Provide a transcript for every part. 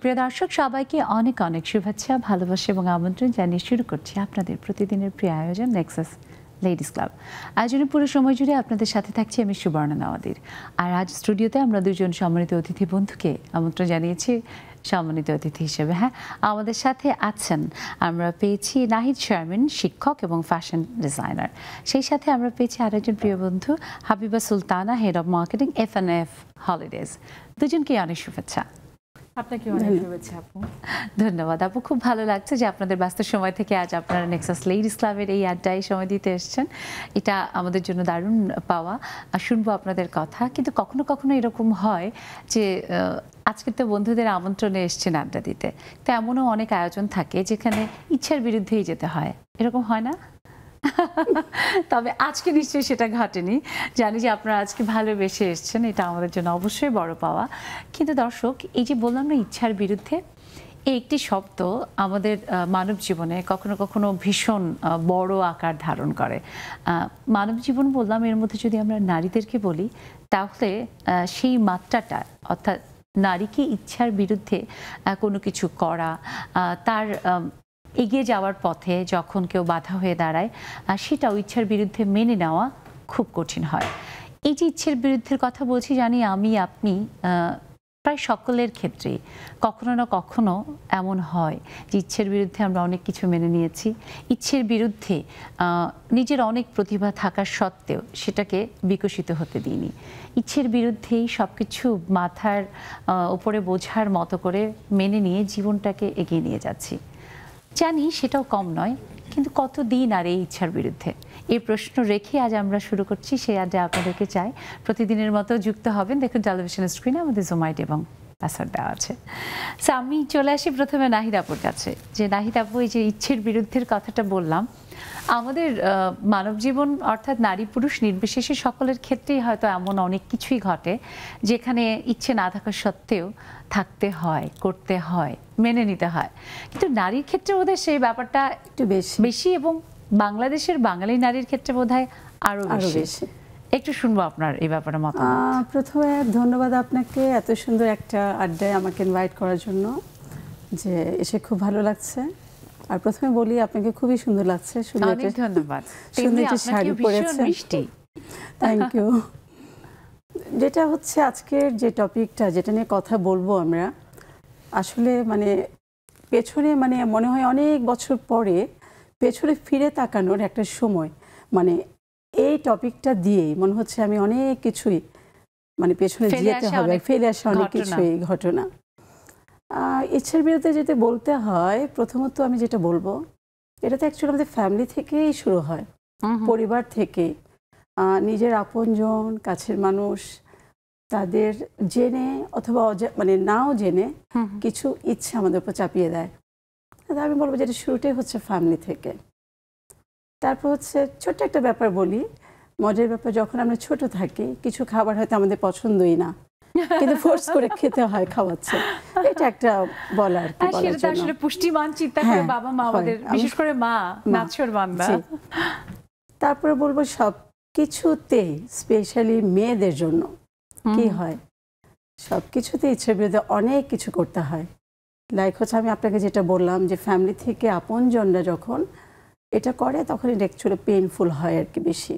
প্রিয় দর্শক সবাইকে অনেক অনেক শুভেচ্ছা ভালোবাসা এবং আমন্ত্রণ জানিয়ে শুরু করছি আপনাদের প্রতিদিনের প্রিয় আয়োজন নেক্সাস লেডিস ক্লাব। আয়োজনের পুরো সময় জুড়ে আপনাদের সাথে থাকছি আমি সুবর্ণা নওয়াদির। আর আজ স্টুডিওতে আমরা দুজন সম্মানিত অতিথি বন্ধুকে আমন্ত্রণ জানিয়েছি সম্মানিত অতিথি হিসেবে। হ্যাঁ, আমাদের সাথে আছেন, আমরা পেয়েছি নাহিদ শারমিন, শিক্ষক এবং ফ্যাশন ডিজাইনার। সেই সাথে আমরা পেয়েছি আরেকজন প্রিয় বন্ধু Habiba Sultana, head of marketing F&F holidays. দুজনকে অনেক শুভেচ্ছা। আপনাকে অনেক শুভেচ্ছা আপু। ধন্যবাদ আপু, খুব ভালো লাগছে যে আপনাদের ব্যস্ত সময় থেকে আজ আপনারা নেক্সাস লেডিস ক্লাবের এই আড্ডায় সময় দিতে এসেছেন। এটা আমাদের জন্য দারুণ পাওয়া। শুনবো আপনাদের কথা, কিন্তু কখনো কখনো এরকম হয় যে আজকে তো বন্ধুদের আমন্ত্রণে এসছেন আড্ডা দিতে, তো এমনও অনেক আয়োজন থাকে যেখানে ইচ্ছার বিরুদ্ধেই যেতে হয়, এরকম হয় না? তবে আজকে নিশ্চয়ই সেটা ঘটেনি। জানি যে আপনারা আজকে ভালোবেসে এসছেন, এটা আমাদের জন্য অবশ্যই বড় পাওয়া। কিন্তু দর্শক, এই যে বললাম না ইচ্ছার বিরুদ্ধে, এই একটি শব্দ আমাদের মানব জীবনে কখনো কখনো ভীষণ বড় আকার ধারণ করে। মানব জীবন বললাম, এর মধ্যে যদি আমরা নারীদেরকে বলি তাহলে সেই মাত্রাটা, অর্থাৎ নারীকে ইচ্ছার বিরুদ্ধে কোনো কিছু করা, তার এগিয়ে যাওয়ার পথে যখন কেউ বাধা হয়ে দাঁড়ায়, সেটাও ইচ্ছার বিরুদ্ধে মেনে নেওয়া খুব কঠিন হয়। এই যে ইচ্ছের বিরুদ্ধের কথা বলছি, জানি আমি আপনি প্রায় সকলের ক্ষেত্রে কখনো না কখনো এমন হয় যে ইচ্ছের বিরুদ্ধে আমরা অনেক কিছু মেনে নিয়েছি, ইচ্ছের বিরুদ্ধে নিজের অনেক প্রতিভা থাকা সত্ত্বেও সেটাকে বিকশিত হতে দিইনি। ইচ্ছের বিরুদ্ধেই সব কিছু মাথার উপরে বোঝার মতো করে মেনে নিয়ে জীবনটাকে এগিয়ে নিয়ে যাচ্ছি। জানি সেটাও কম নয়, কিন্তু কতদিন আর এই ইচ্ছার বিরুদ্ধে? এই প্রশ্ন রেখে আজ আমরা শুরু করছি সেই আড্ডা। আপনাদেরকে চাই প্রতিদিনের মতো যুক্ত হবেন। দেখুন টেলিভিশনের স্ক্রিনে আমাদের জোমাইট এবং পাসওয়ার্ড দেওয়া আছে। সো আমি চলে আসি প্রথমে নাহিদ আপুর কাছে, যে নাহিদ আপু, এই যে ইচ্ছের বিরুদ্ধের কথাটা বললাম, আমাদের মানব জীবন অর্থাৎ নারী পুরুষ নির্বিশেষে সকলের ক্ষেত্রেই হয়তো এমন অনেক কিছুই ঘটে যেখানে ইচ্ছে না থাকা সত্ত্বেও থাকতে হয়, করতে হয়, মেনে নিতে হয়। কিন্তু নারীর ক্ষেত্রে বোধহয় সেই ব্যাপারটা একটু বেশি, এবং বাংলাদেশের বাঙালি নারীর ক্ষেত্রে বোধহয় আরো বেশি। একটু শুনবো আপনার এই ব্যাপারে মতামত। প্রথমে ধন্যবাদ আপনাকে এত সুন্দর একটা আড্ডায় আমাকে ইনভাইট করার জন্য, যে এসে খুব ভালো লাগছে। আর প্রথমে বলি আপনাকে খুবই সুন্দর লাগছে। অনেক ধন্যবাদ। সুন্দর একটা শাড়ি পরেছেন, থ্যাংক ইউ। যেটা হচ্ছে আজকের যে টপিকটা, যেটা নিয়ে কথা বলবো আমরা, আসলে মানে পেছনে মানে মনে হয় অনেক বছর পরে পেছনে ফিরে তাকানোর একটা সময়, মানে এই টপিকটা দিয়েই মনে হচ্ছে আমি অনেক কিছুই মানে পেছনে যেতে হবে, ফেলে আসা অনেক কিছুই ঘটনা। ইচ্ছার বিরুদ্ধে যেতে বলতে হয়, প্রথমত আমি যেটা বলবো, এটা তো অ্যাকচুয়ালি আমাদের ফ্যামিলি থেকেই শুরু হয়, পরিবার থেকে। নিজের আপনজন, কাছের মানুষ, তাদের জেনে অথবা মানে নাও জেনে কিছু ইচ্ছা আমাদের উপর চাপিয়ে দেয়। আমি বলবো যেটা শুরুটাই হচ্ছে ফ্যামিলি থেকে। তারপর হচ্ছে ছোট্ট একটা ব্যাপার বলি, মজার ব্যাপার, যখন আমরা ছোট থাকি কিছু খাবার হয়তো আমাদের পছন্দই না, কিন্তু ফোর্স করে খেতে হয়, খাওয়াচ্ছে। এটা একটা বলার কি বলার জন্য, আসলে পুষ্টিমান চিন্তা করে বাবা মা আমাদের, বিশেষ করে মা নাছোড়বান্দা। তারপরে বলবো সব কিছুতেই, স্পেশালি মেয়েদের জন্য কি হয়, সব কিছুতে ইচ্ছের বিরুদ্ধে অনেক কিছু করতে হয়। লাইক হচ্ছে আমি আপনাকে যেটা বললাম, যে ফ্যামিলি থেকে আপনজনরা যখন এটা করে তখন এটা অ্যাকচুয়ালি পেইনফুল হয় আর কি বেশি।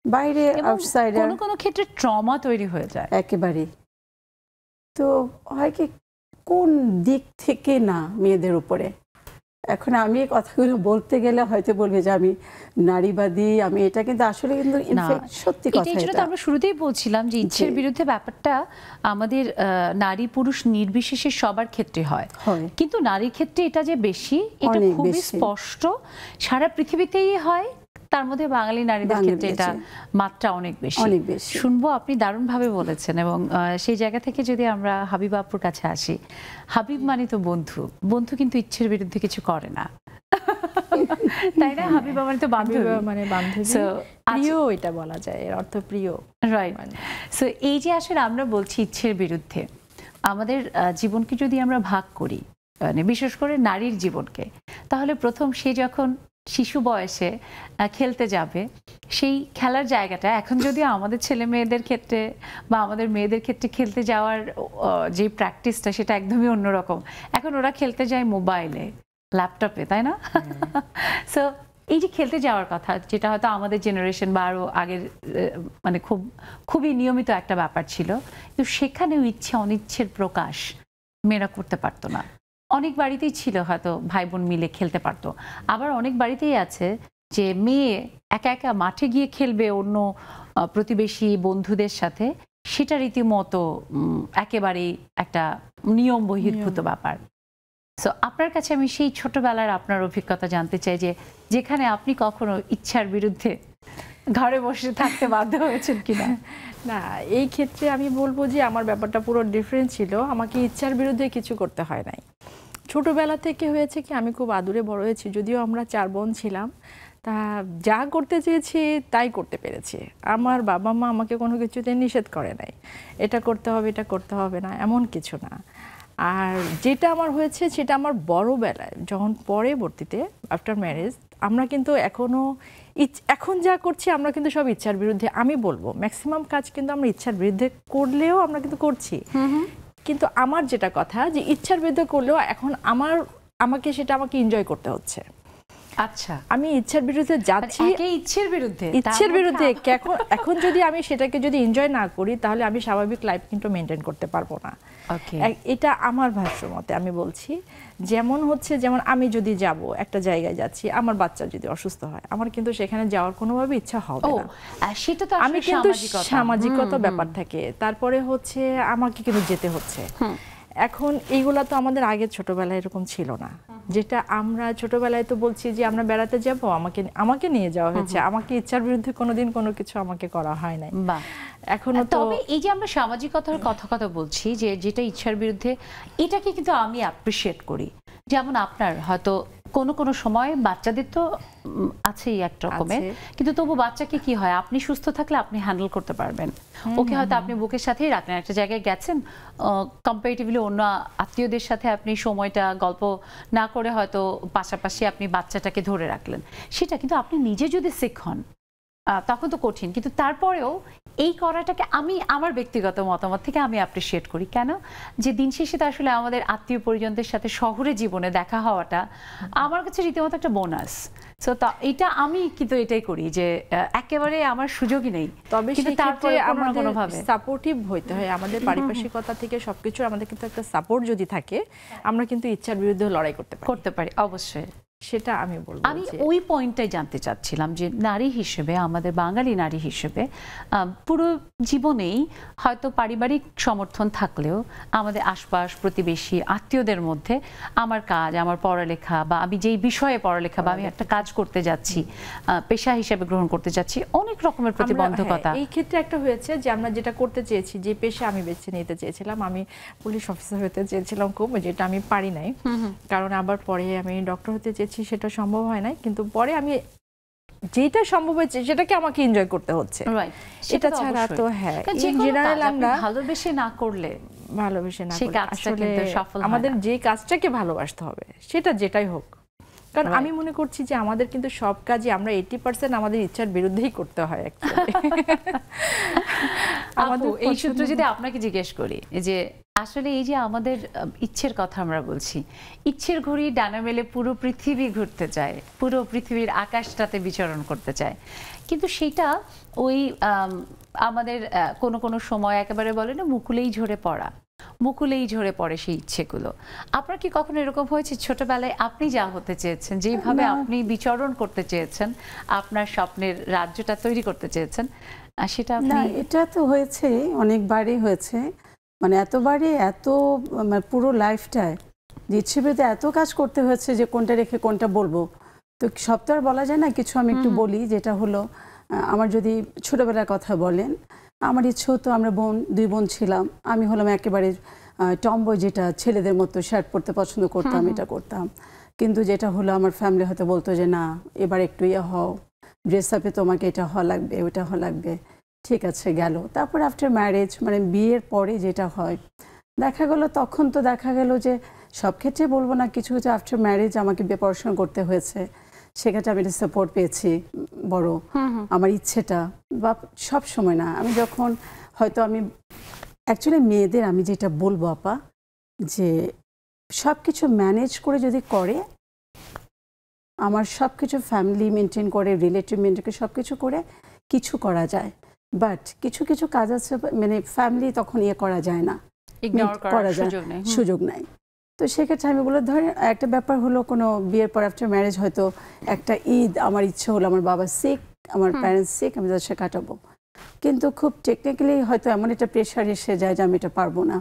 বাইরে আউটসাইডার কোনো কোনো ক্ষেত্রে ট্রমা তৈরি হয়ে যায় একেবারে। তো হয় কি, কোন দিক থেকে না মেয়েদের উপরে। এখন আমি এই কথাগুলো বলতে গেলে হয়তো বলবে যে আমি নারীবাদী, আমি এটা, কিন্তু আসলে কিন্তু সত্যি কথা। এটা আমরা শুরুতেই বলছিলাম যে ইচ্ছের বিরুদ্ধে ব্যাপারটা আমাদের নারী পুরুষ নির্বিশেষে সবার ক্ষেত্রে হয়, কিন্তু নারীর ক্ষেত্রে এটা যে বেশি, এটা খুবই স্পষ্ট, সারা পৃথিবীতেই হয়। তার মধ্যে বাঙালি নারীদের ক্ষেত্রে এটা মাত্রা অনেক বেশি। শুনবো, আপনি দারুণভাবে বলেছেন। এবং সেই জায়গা থেকে যদি আমরা হাবিব আপুর কাছে আসি, হাবিব মানে তো বন্ধু, বন্ধু কিন্তু ইচ্ছের বিরুদ্ধে কিছু করে না, তাই না? হাবিব মানে তো বান্ধবী, মানে বান্ধবী, প্রিয়, এটা বলা যায়, এর অর্থ প্রিয়, রাইট? সো এই যে আসলে আমরা বলছি ইচ্ছের বিরুদ্ধে, আমাদের জীবনকে যদি আমরা ভাগ করি, মানে বিশেষ করে নারীর জীবনকে, তাহলে প্রথম সে যখন শিশু বয়সে খেলতে যাবে, সেই খেলার জায়গাটা এখন যদিও আমাদের ছেলে মেয়েদের ক্ষেত্রে বা আমাদের মেয়েদের ক্ষেত্রে খেলতে যাওয়ার যে প্র্যাকটিসটা সেটা একদমই অন্যরকম। এখন ওরা খেলতে যায় মোবাইলে, ল্যাপটপে, তাই না? সো এই যে খেলতে যাওয়ার কথা, যেটা হয়তো আমাদের জেনারেশন বা আরও আগের মানে খুবই নিয়মিত একটা ব্যাপার ছিল, কিন্তু সেখানেও ইচ্ছে অনিচ্ছের প্রকাশ মেয়েরা করতে পারতো না। অনেক বাড়িতেই ছিল হয়তো ভাই বোন মিলে খেলতে পারতো, আবার অনেক বাড়িতেই আছে যে মেয়ে একা একা মাঠে গিয়ে খেলবে অন্য প্রতিবেশী বন্ধুদের সাথে, সেটা রীতিমতো একেবারেই একটা নিয়ম বহির্ভূত ব্যাপার। সো আপনার কাছে আমি সেই ছোটবেলার আপনার অভিজ্ঞতা জানতে চাই, যে যেখানে আপনি কখনো ইচ্ছার বিরুদ্ধে ঘরে বসে থাকতে বাধ্য হয়েছেন কিনা। না, এই ক্ষেত্রে আমি বলবো যে আমার ব্যাপারটা পুরো ডিফারেন্ট ছিল। আমাকে ইচ্ছার বিরুদ্ধে কিছু করতে হয় নাই। ছোটবেলা থেকে হয়েছে কি, আমি খুব আদুরে বড় হয়েছি, যদিও আমরা 4 বোন ছিলাম। তা যা করতে চেয়েছি তাই করতে পেরেছি। আমার বাবা মা আমাকে কোনো কিছুতে নিষেধ করে নাই, এটা করতে হবে এটা করতে হবে না, এমন কিছু না। আর যেটা আমার হয়েছে সেটা আমার বড়বেলায়, যখন পরবর্তীতে আফটার ম্যারেজ, আমরা কিন্তু এখন যা করছি আমরা কিন্তু সব ইচ্ছার বিরুদ্ধে। আমি বলবো ম্যাক্সিমাম কাজ কিন্তু আমরা ইচ্ছার বিরুদ্ধে করলেও আমরা কিন্তু করছি। কিন্তু আমার যেটা কথা, যে ইচ্ছার বিরুদ্ধে করলেও এখন আমাকে এনজয় করতে হচ্ছে। আচ্ছা, আমি ইচ্ছার বিরুদ্ধে যাচ্ছি, ইচ্ছের বিরুদ্ধে এখন যদি আমি সেটাকে যদি এনজয় না করি, তাহলে আমি স্বাভাবিক লাইফ কিন্তু মেনটেন করতে পারবো না। এটা আমার ভাষ্য মতে আমি বলছি। যেমন আমি যদি যাব একটা জায়গায় যাচ্ছি, আমার বাচ্চা যদি অসুস্থ হয়, আমার কিন্তু সেখানে যাওয়ার কোনোভাবে ইচ্ছা হবে না। সেটা তো আমি কিন্তু সামাজিকতা ব্যাপার থাকে, তারপরে আমাকে কিন্তু যেতে হচ্ছে। এখন এইগুলা তো আমাদের আগে ছোটবেলায় এরকম ছিল না। যেটা আমরা ছোটবেলায় তো বলছি যে আমরা বেড়াতে যাব, আমাকে নিয়ে যাওয়া হয়েছে, আমাকে ইচ্ছার বিরুদ্ধে কোনোদিন কোনো কিছু আমাকে করা হয় নাই। এখনো তবে এই যে আমরা সামাজিকতার কথা বলছি, যে যেটা ইচ্ছার বিরুদ্ধে, এটাকে কিন্তু আমি অ্যাপ্রিশিয়েট করি। যেমন আপনার হয়তো কোনো সময় বাচ্চাদের তো আছেই এক রকমের, কিন্তু তবু বাচ্চাকে কি হয়, আপনি সুস্থ থাকলে আপনি হ্যান্ডেল করতে পারবেন। ওকে হয়তো আপনি বুকের সাথেই রাখলেন, একটা জায়গায় গেছেন, কম্পারেটিভলি অন্য আত্মীয়দের সাথে আপনি সময়টা গল্প না করে হয়তো পাশাপাশি আপনি বাচ্চাটাকে ধরে রাখলেন। সেটা কিন্তু আপনি নিজে যদি সিক হন তখন তো কঠিন, কিন্তু তারপরেও এই করাটাকে আমি আমার ব্যক্তিগত মতামত থেকে আমি অ্যাপ্রিশিয়েট করি। কেন, যে দিন শেষে তো আসলে আমাদের আত্মীয় পরিজনদের সাথে শহরে জীবনে দেখা হওয়াটা আমার কাছে রীতিমতো একটা বোনাস। সো এটা আমি কিন্তু এটাই করি, যে একেবারে আমার সুযোগই নেই, তবে কিন্তু তারপরে কোনোভাবে সাপোর্টিভ হইতে হয়। আমাদের পারিপার্শ্বিকতা থেকে সবকিছু আমাদের কিন্তু একটা সাপোর্ট যদি থাকে, আমরা কিন্তু ইচ্ছার বিরুদ্ধে লড়াই করতে পারি। অবশ্যই, সেটা আমি বলবো। আমি ওই পয়েন্টটাই জানতে চাচ্ছিলাম, যে নারী হিসেবে, আমাদের বাঙালি নারী হিসেবে পুরো জীবনেই হয়তো পারিবারিক সমর্থন থাকলেও আমাদের আশপাশ প্রতিবেশী আত্মীয়দের মধ্যে আমার কাজ, আমার পড়ালেখা, বা আমি যেই বিষয়ে পড়ালেখা বা আমি একটা কাজ করতে যাচ্ছি, পেশা হিসেবে গ্রহণ করতে যাচ্ছি, অনেক রকমের প্রতিবন্ধকতা। এই ক্ষেত্রে একটা হয়েছে যে আমরা যেটা করতে চেয়েছি, যে পেশা আমি বেছে নিতে চেয়েছিলাম, আমি পুলিশ অফিসার হতে চেয়েছিলাম খুব, যেটা আমি পারি নাই। কারণ আবার পরে আমি ডক্টর হতে চেয়েছি, সেটা সম্ভব হয় নাই। কিন্তু পরে আমি যেটা সম্ভব হয়েছে সেটাকে আমাকে এনজয় করতে হচ্ছে। এটা ছাড়া তো জেনারেল আমরা ভালোবেসে না করলে আসলে আমাদের যে কাজটাকে ভালোবাসতে হবে, সেটা যেটাই হোক। কারণ আমি মনে করছি যে আমাদের কিন্তু সব কাজই আমরা 80% আমাদের ইচ্ছার বিরুদ্ধেই করতে হয়। আমাদের এই সূত্রে যদি আপনাকে জিজ্ঞেস করি, যে আসলে এই যে আমাদের ইচ্ছের কথা আমরা বলছি, ইচ্ছের ঘড়ি ডানা মেলে পুরো পৃথিবী ঘুরতে চায়, পুরো পৃথিবীর আকাশটাতে বিচরণ করতে চায়, কিন্তু সেটা ওই আমাদের কোনো সময় একেবারে বলে না, মুকুলেই ঝরে পড়ে সেই ইচ্ছেগুলো। আপনার কি কখনো এরকম হয়েছে ছোটবেলায় আপনি যা হতে চেয়েছেন, যেভাবে আপনি বিচরণ করতে চেয়েছেন, আপনার স্বপ্নের রাজ্যটা তৈরি করতে চেয়েছেন, সেটা আপনি? এটা তো হয়েছে, অনেকবারই হয়েছে, মানে পুরো লাইফটায় যে ইচ্ছে বিরুদ্ধে এত কাজ করতে হয়েছে, যে কোনটা রেখে কোনটা বলবো, তো সব তো আর বলা যায় না। কিছু আমি একটু বলি, যেটা হলো, আমার যদি ছোটবেলার কথা বলেন, আমার ইচ্ছে হতো, আমরা 2 বোন ছিলাম, আমি হলাম একেবারে টমবয়, যেটা ছেলেদের মতো শার্ট পরতে পছন্দ করতাম, এটা করতাম। কিন্তু যেটা হলো, আমার ফ্যামিলি হয়তো বলতো যে না, এবার একটু হও, ড্রেস আপে তোমাকে এটা হওয়া লাগবে, ওটা হওয়া লাগবে। ঠিক আছে, গেল। তারপর আফটার ম্যারেজ, মানে বিয়ের পরে যেটা হয়, তখন তো দেখা গেল যে সব ক্ষেত্রে বলবো না, কিছু আফটার ম্যারেজ আমাকে পড়াশোনা করতে হয়েছে, সেক্ষেত্রে আমি একটা সাপোর্ট পেয়েছি বড়। আমার ইচ্ছেটা বা সব সময় না, আমি যখন হয়তো আমি অ্যাকচুয়ালি মেয়েদের আমি যেটা বলবো আপা, যে সব কিছু ম্যানেজ করে যদি করে, আমার সব কিছু ফ্যামিলি মেনটেন করে, রিলেটিভ মেনটেন করে, সব কিছু করে কিছু করা যায়। বাট কিছু কিছু কাজ আছে মানে ফ্যামিলি তখন করা যায় না, করা যায় সুযোগ নাই। তো সেক্ষেত্রে আমি বলে ধরেন একটা ব্যাপার হলো, কোনো বিয়ের পর আফটার ম্যারেজ হয়তো একটা ঈদ আমার ইচ্ছে হলো, আমার বাবা সিক, আমার প্যারেন্টস সিক, আমি তাদের সাথে কাটাবো, কিন্তু খুব টেকনিক্যালি হয়তো এমন একটা প্রেশার এসে যায় যে আমি এটা পারবো না।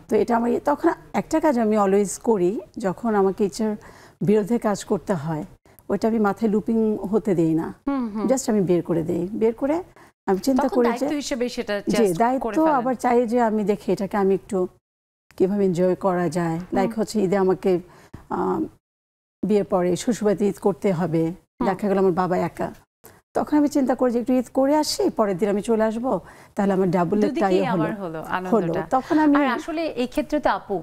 তো এটা আমার তখন একটা কাজ আমি অলওয়েজ করি, যখন আমাকে ইচ্ছার বিরুদ্ধে কাজ করতে হয়, ওইটা আমি মাথায় লুপিং হতে দেই না, জাস্ট আমি বের করে দেই। বের করে আমি চিন্তা করি যে দায়িত্ব আবার চাই যে আমি দেখি এটাকে আমি একটু কিভাবে এনজয় করা যায়। লাইক হচ্ছে ঈদে আমাকে বিয়ের পরে শ্বশুরবাড়িতে ঈদ করতে হবে, দেখা গেল আমার বাবা একা, তখন আমি চিন্তা করি যে একটু ঈদ করে আসি, পরের দিন আমি চলে আসবো, তাহলে আমার ডাবল হলো। তখন আমি আসলে এই ক্ষেত্রে তো আপু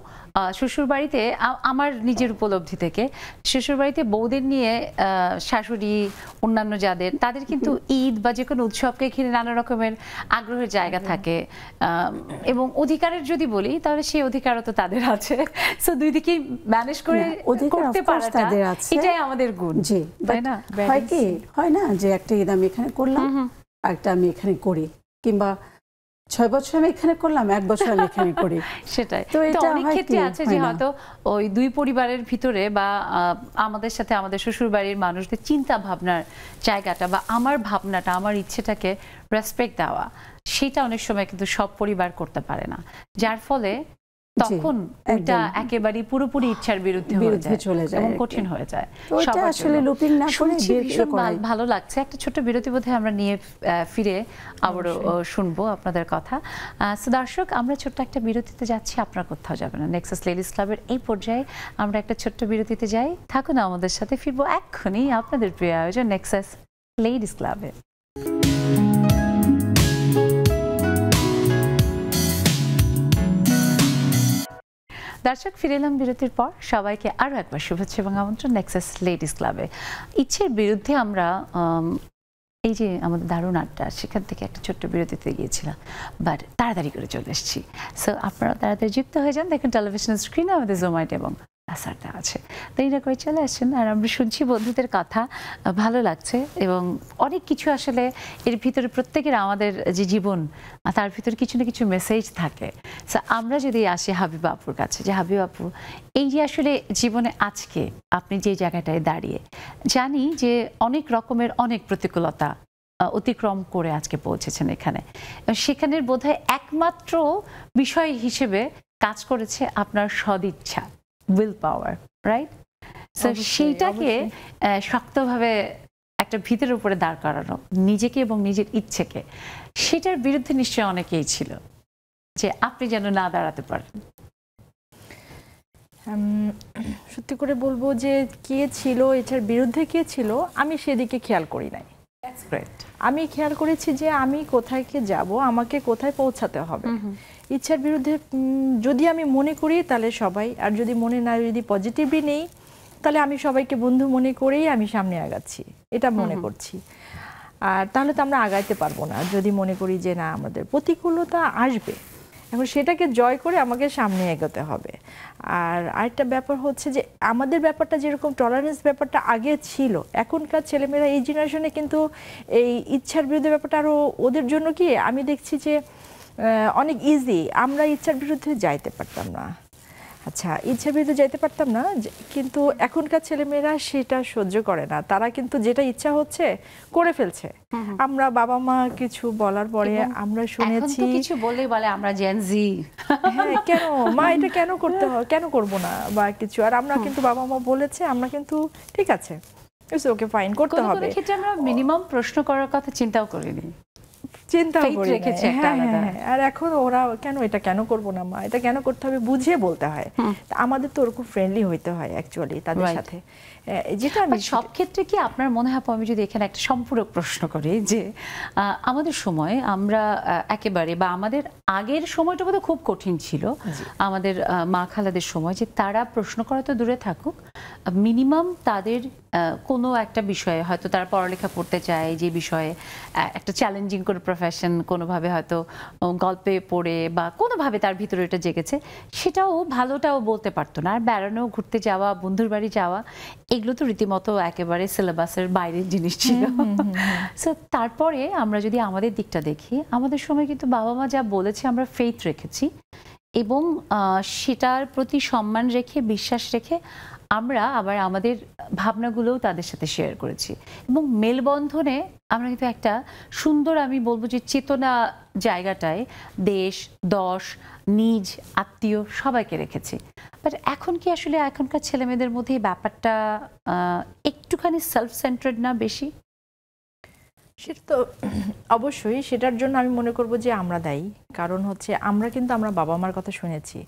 শ্বশুর বাড়িতে আমার নিজের উপলব্ধি থেকে শ্বশুর বাড়িতে বউদের নিয়ে শাশুড়ি অন্যান্য যাদের তাদের কিন্তু ঈদ বা যে কোনো উৎসবকে ঘিরে নানা রকমের আগ্রহের জায়গা থাকে, এবং অধিকারের যদি বলি তাহলে সেই অধিকারও তো তাদের আছে। সো দুই দিকে ম্যানেজ করে করতে পারাটা এটাই আমাদের গুণ, জি, তাই না? হয় কি হয় না যে একটা ঈদ আমি এখানে করলাম, একটা আমি এখানে করি, কিংবা 6 বছর আমি এখানে করলাম, 1 বছর আমি এখানে করি। সেটাই তো অনেক ক্ষেত্রে আছে যে হয়তো ওই দুই পরিবারের ভিতরে বা আমাদের সাথে আমাদের শ্বশুর বাড়ির মানুষদের চিন্তা ভাবনার জায়গাটা বা আমার ভাবনাটা, আমার ইচ্ছেটাকে রেসপেক্ট দেওয়া, সেটা অনেক সময় কিন্তু সব পরিবার করতে পারে না, যার ফলে তখন এটা একেবারে পুরোপুরি ইচ্ছার বিরুদ্ধে চলে যায়, এবং কঠিন হয়ে যায়। ওটা আসলে লুপিং না করে ভীষণ ভালো লাগছে। একটা ছোট্ট বিরতি বোধহয় আমরা নিয়ে ফিরে আবারও শুনবো আপনাদের কথা। সো দর্শক, আমরা ছোট্ট একটা বিরতিতে যাচ্ছি, আপনারা কোথাও যাবেন না। নেক্সাস লেডিস ক্লাবের এই পর্যায়ে আমরা একটা ছোট্ট বিরতিতে যাই, থাকুন আমাদের সাথে, ফিরবো এক্ষুনি আপনাদের প্রিয় আয়োজন নেক্সাস লেডিস ক্লাবে। দর্শক, ফিরে এলাম বিরতির পর। সবাইকে আরও একবার শুভেচ্ছা এবং আমন্ত্রণ নেক্সাস লেডিস ক্লাবে। ইচ্ছের বিরুদ্ধে আমরা এই যে আমাদের দারুণ আড্ডা, সেখান থেকে একটা ছোট্ট বিরতিতে গিয়েছিলাম, বাট তাড়াতাড়ি করে চলে এসেছি। সো আপনারা তাড়াতাড়ি যুক্ত হয়ে যান, দেখুন টেলিভিশনের স্ক্রিনে আমাদের জোমাইট এবং আসারটা আছে, দেরি না করে চলে আসছেন। আর আমরা শুনছি বন্ধুদের কথা, ভালো লাগছে, এবং অনেক কিছু আসলে এর ভিতরে প্রত্যেকের আমাদের যে জীবন, তার ভিতরে কিছু না কিছু মেসেজ থাকে। সো আমরা যদি আসি হাবিবা আপুর কাছে, যে হাবিবা আপু, এই যে আসলে জীবনে আজকে আপনি যে জায়গাটায় দাঁড়িয়ে, জানি যে অনেক রকমের অনেক প্রতিকূলতা অতিক্রম করে আজকে পৌঁছেছেন এখানে, সেখানের বোধহয় একমাত্র বিষয় হিসেবে কাজ করেছে আপনার সদিচ্ছা, উইল পাওয়ার, রাইট? সো সেইটাকে শক্তভাবে একটা ভিতের উপরে দাঁড় করানো, নিজেকে এবং নিজের ইচ্ছেকে, সেটার বিরুদ্ধে নিশ্চয়ই অনেকেই ছিল যে আপনি যেন না দাঁড়াতে পারেন। সত্যি করে বলবো যে কে ছিল, এটার বিরুদ্ধে কে ছিল, আমি সেদিকে খেয়াল করি নাই। আমি খেয়াল করেছি যে আমি কোথায় যাব, আমাকে কোথায় পৌঁছাতে হবে। ইচ্ছার বিরুদ্ধে যদি আমি মনে করি তাহলে সবাই, আর যদি মনে না, যদি পজিটিভলি নেই তাহলে আমি সবাইকে বন্ধু মনে করেই আমি সামনে আগাচ্ছি, এটা মনে করছি। আর তাহলে তো আমরা আগাইতে পারবো না যদি মনে করি যে না, আমাদের প্রতিকূলতা আসবে, এখন সেটাকে জয় করে আমাকে সামনে এগোতে হবে। আর আরেকটা ব্যাপার হচ্ছে যে আমাদের ব্যাপারটা যেরকম টলারেন্স ব্যাপারটা আগে ছিল, এখনকার ছেলেমেয়েরা এই জেনারেশনে কিন্তু এই ইচ্ছার বিরুদ্ধে ব্যাপারটা আরও ওদের জন্য কি আমি দেখছি যে অনেক ইজি। আমরা ইচ্ছার বিরুদ্ধে যাইতে পারতাম না, আচ্ছা ইচ্ছার বিরুদ্ধে যাইতে পারতাম না, কিন্তু এখনকার ছেলেমেয়েরা সেটা সহ্য করে না, তারা কিন্তু যেটা ইচ্ছা হচ্ছে করে ফেলছে। আমরা বাবা মা কিছু বলার পরে আমরা শুনেছি কিছু বলে বলে আমরা জেন জি, হ্যাঁ কেন মা এটা কেন করতে হয়, কেন করব না বা কিছু, আর আমরা কিন্তু বাবা মা বলেছে, আমরা কিন্তু ঠিক আছে, ইটস ওকে ফাইন, করতে হবে। ক্ষেত্রে আমরা মিনিমাম প্রশ্ন করার কথা চিন্তাও করিনি। চিন্তা Faith করি রেখেছে একটা আলাদা। আর এখন ওরা এটা কেন করবো না মা, এটা কেন করতে হবে বুঝিয়ে বলতে হয়। তা আমাদের তো ওরকম ফ্রেন্ডলি হইতে হয় অ্যাকচুয়ালি তাদের Right. সাথে, যেটা আমি সব ক্ষেত্রে কি আপনার মনে হয়, আমি যদি এখানে একটা সম্পূরক প্রশ্ন করি, যে আমাদের সময় আমরা একেবারে, বা আমাদের আগের সময়টা বোধহয় খুব কঠিন ছিল, আমাদের মা খালাদের সময়, যে তারা প্রশ্ন করা তো দূরে থাকুক, মিনিমাম তাদের কোনো একটা বিষয়ে হয়তো তারা পড়ালেখা করতে চায়, যে বিষয়ে একটা চ্যালেঞ্জিং করে প্রফেশন কোনোভাবে হয়তো গল্পে পড়ে বা কোনোভাবে তার ভিতরে এটা জেগেছে, সেটাও ভালোটাও বলতে পারতো না। আর বেড়ানো, ঘুরতে যাওয়া, বন্ধুর বাড়ি যাওয়া, এগুলো তো রীতিমতো একেবারে সিলেবাসের বাইরের জিনিস ছিল। সো তারপরে আমরা যদি আমাদের দিকটা দেখি, আমাদের সময় কিন্তু বাবা মা যা বলেছে আমরা ফেথ রেখেছি, এবং সেটার প্রতি সম্মান রেখে, বিশ্বাস রেখে আমরা আবার আমাদের ভাবনাগুলোও তাদের সাথে শেয়ার করেছি, এবং মেলবন্ধনে আমরা কিন্তু একটা সুন্দর, আমি বলবো যে চেতনা জায়গাটায় দেশ, দশ, নিজ, আত্মীয় সবাইকে রেখেছি। বাট এখন কি আসলে এখনকার ছেলেমেয়েদের মধ্যে এই ব্যাপারটা একটুখানি সেলফ সেন্টার্ড না বেশি? সেটা তো অবশ্যই, সেটার জন্য আমি মনে করব যে আমরা দায়ী। কারণ হচ্ছে আমরা কিন্তু আমরা বাবা মার কথা শুনেছি,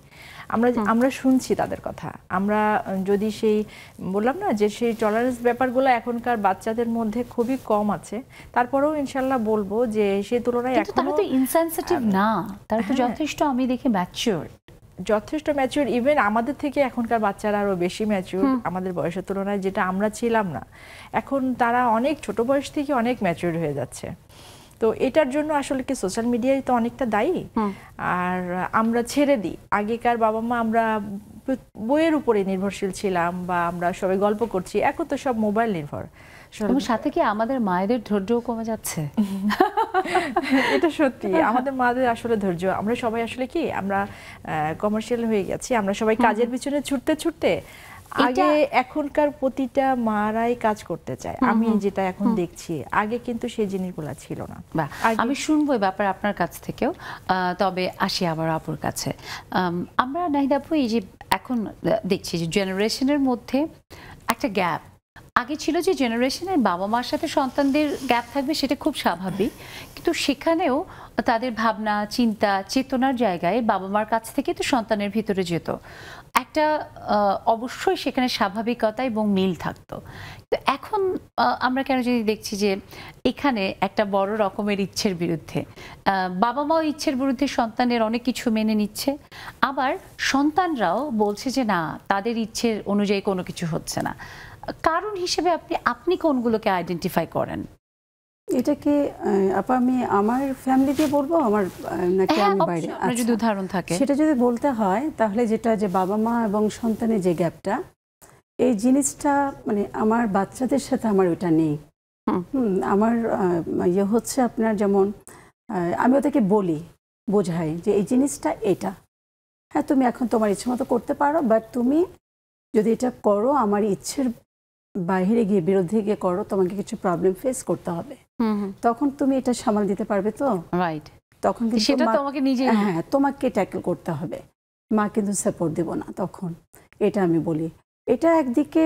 আমরা শুনছি তাদের কথা। আমরা যদি সেই বললাম না যে সেই টলারেন্স ব্যাপারগুলো এখনকার বাচ্চাদের মধ্যে খুবই কম আছে, তারপরেও ইনশাল্লাহ বলবো যে সেই তুলনায় কিন্তু তারা তো ইনসেনসিটিভ না, তারা তো যথেষ্ট, আমি দেখি ম্যাচিওর, যথেষ্ট ম্যাচিউর। ইভেন আমাদের থেকে এখনকার বাচ্চারা আরো বেশি ম্যাচিউর আমাদের বয়সের তুলনায়, যেটা আমরা ছিলাম না। এখন তারা অনেক ছোট বয়স থেকে অনেক ম্যাচিউর হয়ে যাচ্ছে। তো এটার জন্য আসলে কি সোশ্যাল মিডিয়ায় তো অনেকটা দায়ী। আর আমরা ছেড়ে দিই, আগেকার বাবা মা আমরা বইয়ের উপরে নির্ভরশীল ছিলাম, বা আমরা সবাই গল্প করছি, এখন তো সব মোবাইল নির্ভর। এবং সাথে কি আমাদের মায়েদের ধৈর্যও কমে যাচ্ছে? এটা সত্যি, আমাদের মাদের আসলে ধৈর্য, আমরা সবাই আসলে কি আমরা কমার্শিয়াল হয়ে গেছি, আমরা সবাই কাজের পিছনে ছুটতে ছুটতে, আগে এখনকার প্রতিটা মারাই কাজ করতে চায়, আমি যেটা এখন দেখছি, আগে কিন্তু সেই জিনিসগুলো ছিল না। আমি শুনবো এই ব্যাপার আপনার কাছ থেকেও, তবে আসি আবার আপুর কাছে। আমরা নাহিদ আপু, এই যে এখন দেখছি যে জেনারেশনের মধ্যে একটা গ্যাপ, আগে ছিল যে জেনারেশনের বাবা মার সাথে সন্তানদের গ্যাপ থাকবে, সেটা খুব স্বাভাবিক, কিন্তু সেখানেও তাদের ভাবনা, চিন্তা, চেতনার জায়গায় বাবা মার কাছ থেকে তো সন্তানের ভিতরে যেত একটা, অবশ্যই সেখানে স্বাভাবিকতা এবং মিল থাকতো। তো এখন আমরা কেন যদি দেখছি যে এখানে একটা বড় রকমের ইচ্ছের বিরুদ্ধে, বাবা মাও ইচ্ছের বিরুদ্ধে সন্তানের অনেক কিছু মেনে নিচ্ছে, আবার সন্তানরাও বলছে যে না, তাদের ইচ্ছের অনুযায়ী কোনো কিছু হচ্ছে না। কারণ হিসেবে আপনি কোনগুলোকে আইডেন্টিফাই করেন? এটাকে আপা আমি আমার ফ্যামিলি দিয়ে বলবো, আমার নাকি আমি বাইরে? যদি উদাহরণ থাকে সেটা যদি বলতে হয়, তাহলে যেটা যে বাবা মা এবং সন্তানের যে গ্যাপটা, এই জিনিসটা মানে আমার বাচ্চাদের সাথে আমার ওটা নেই। আমার ইয়ে হচ্ছে আপনার, যেমন আমি ওদেরকে বলি, বোঝাই যে এই জিনিসটা এটা, হ্যাঁ তুমি এখন তোমার ইচ্ছে মতো করতে পারো, বাট তুমি যদি এটা করো আমার ইচ্ছের বাইরে গিয়ে, বিরুদ্ধে গিয়ে করো, তোমাকে কিছু প্রবলেম ফেস করতে হবে। তখন তুমি এটা সামাল দিতে পারবে তো? রাইট। তখন কিন্তু সেটা তোমাকে নিজে, হ্যাঁ তোমাকে ট্যাকল করতে হবে, মা কিন্তু সাপোর্ট দেব না তখন। এটা আমি বলি। এটা একদিকে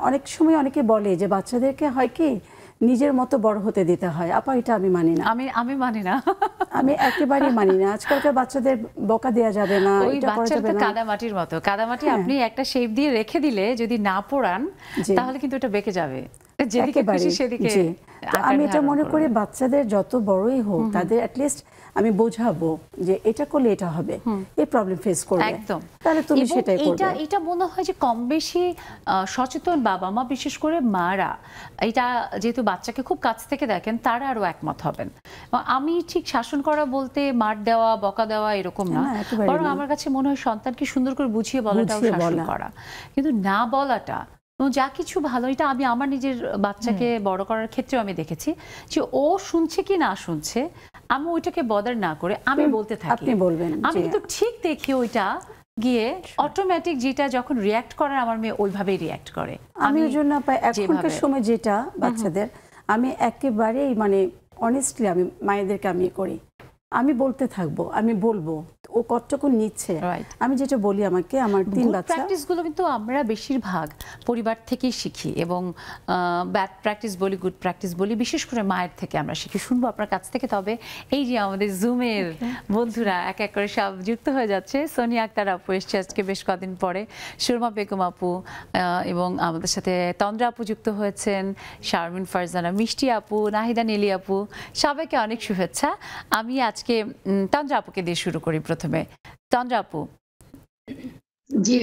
অনেক সময় অনেকে বলে যে বাচ্চাদেরকে হয় কি নিজের মতো বড় হতে দিতে হয়, আপা এটা আমি মানি না। আমি মানি না, আমি একেবারেই মানি না। আজকালকার বাচ্চাদের বকা দেওয়া যাবে না, এটা করা যাবে না। কাদামাটির মতো, কাদামাটি আপনি একটা শেপ দিয়ে রেখে দিলে যদি না পোড়ান, তাহলে কিন্তু এটা বেঁকে যাবে, যেদিকে খুশি সেদিকে। আমি এটা মনে করি বাচ্চাদের যত বড়ই হোক, তাদের অ্যাটলিস্ট আমি বোঝাবো যে এটা করলে এটা হবে, এই প্রবলেম ফেস করবে, একদম, তাহলে তুমি সেটাই করবে। এটা মনে হয় যে কম বেশি সচেতন বাবা মা, বিশেষ করে মারা, এটা যেহেতু বাচ্চাকে খুব কাছ থেকে দেখেন, তারা আরো একমত হবেন। আমি ঠিক শাসন করা বলতে মার দেওয়া, বকা দেওয়া এরকম না, বরং আমার কাছে মনে হয় সন্তানকে সুন্দর করে বুঝিয়ে বলাটাও শাসন করা। কিন্তু না বলাটা, যা কিছু ভালো, এটা আমি আমার নিজের বাচ্চাকে বড় করার ক্ষেত্রে আমি দেখেছি যে ও শুনছে কি না শুনছে, আমি ওইটাকে বদার না করে আমি বলতে থাকি, আপনি বলবেন, আমি কিন্তু ঠিক দেখি ওইটা গিয়ে অটোমেটিক যেটা যখন রিঅ্যাক্ট করে, আমার মেয়ে ওইভাবেই রিঅ্যাক্ট করে। আমি ওই জন্য এখনকার সময় যেটা বাচ্চাদের, আমি একেবারেই মানে অনেস্টলি আমি মায়েদেরকে আমি করি, আমি বলতে থাকবো, আমি বলবো ও কতটুকু নিচ্ছে। আমি যেটা বলি, আমাকে আমার 3 বাচ্চা, প্র্যাকটিস গুলো কিন্তু আমরা বেশিরভাগ পরিবার থেকেই শিখি, এবং ব্যাড প্র্যাকটিস বলি, গুড প্র্যাকটিস বলি, বিশেষ করে মায়ের থেকে আমরা শিখি। শুনবো আপনার কাছ থেকে। তবে এই যে আমাদের জুমের বন্ধুরা এক এক করে সব যুক্ত হয়ে যাচ্ছে। সোনিয়া আক্তার আপু এসছে আজকে বেশ কদিন পরে, সুরমা বেগম আপু, এবং আমাদের সাথে তন্দ্রা আপু যুক্ত হয়েছেন, শারমিন ফারজানা, মিষ্টি আপু, নাহিদা নীলি আপু, সবাইকে অনেক শুভেচ্ছা। আমি আজকে তন্দ্রা আপুকে দিয়ে শুরু করি প্রথমে। তন্দ্রা আপু, জি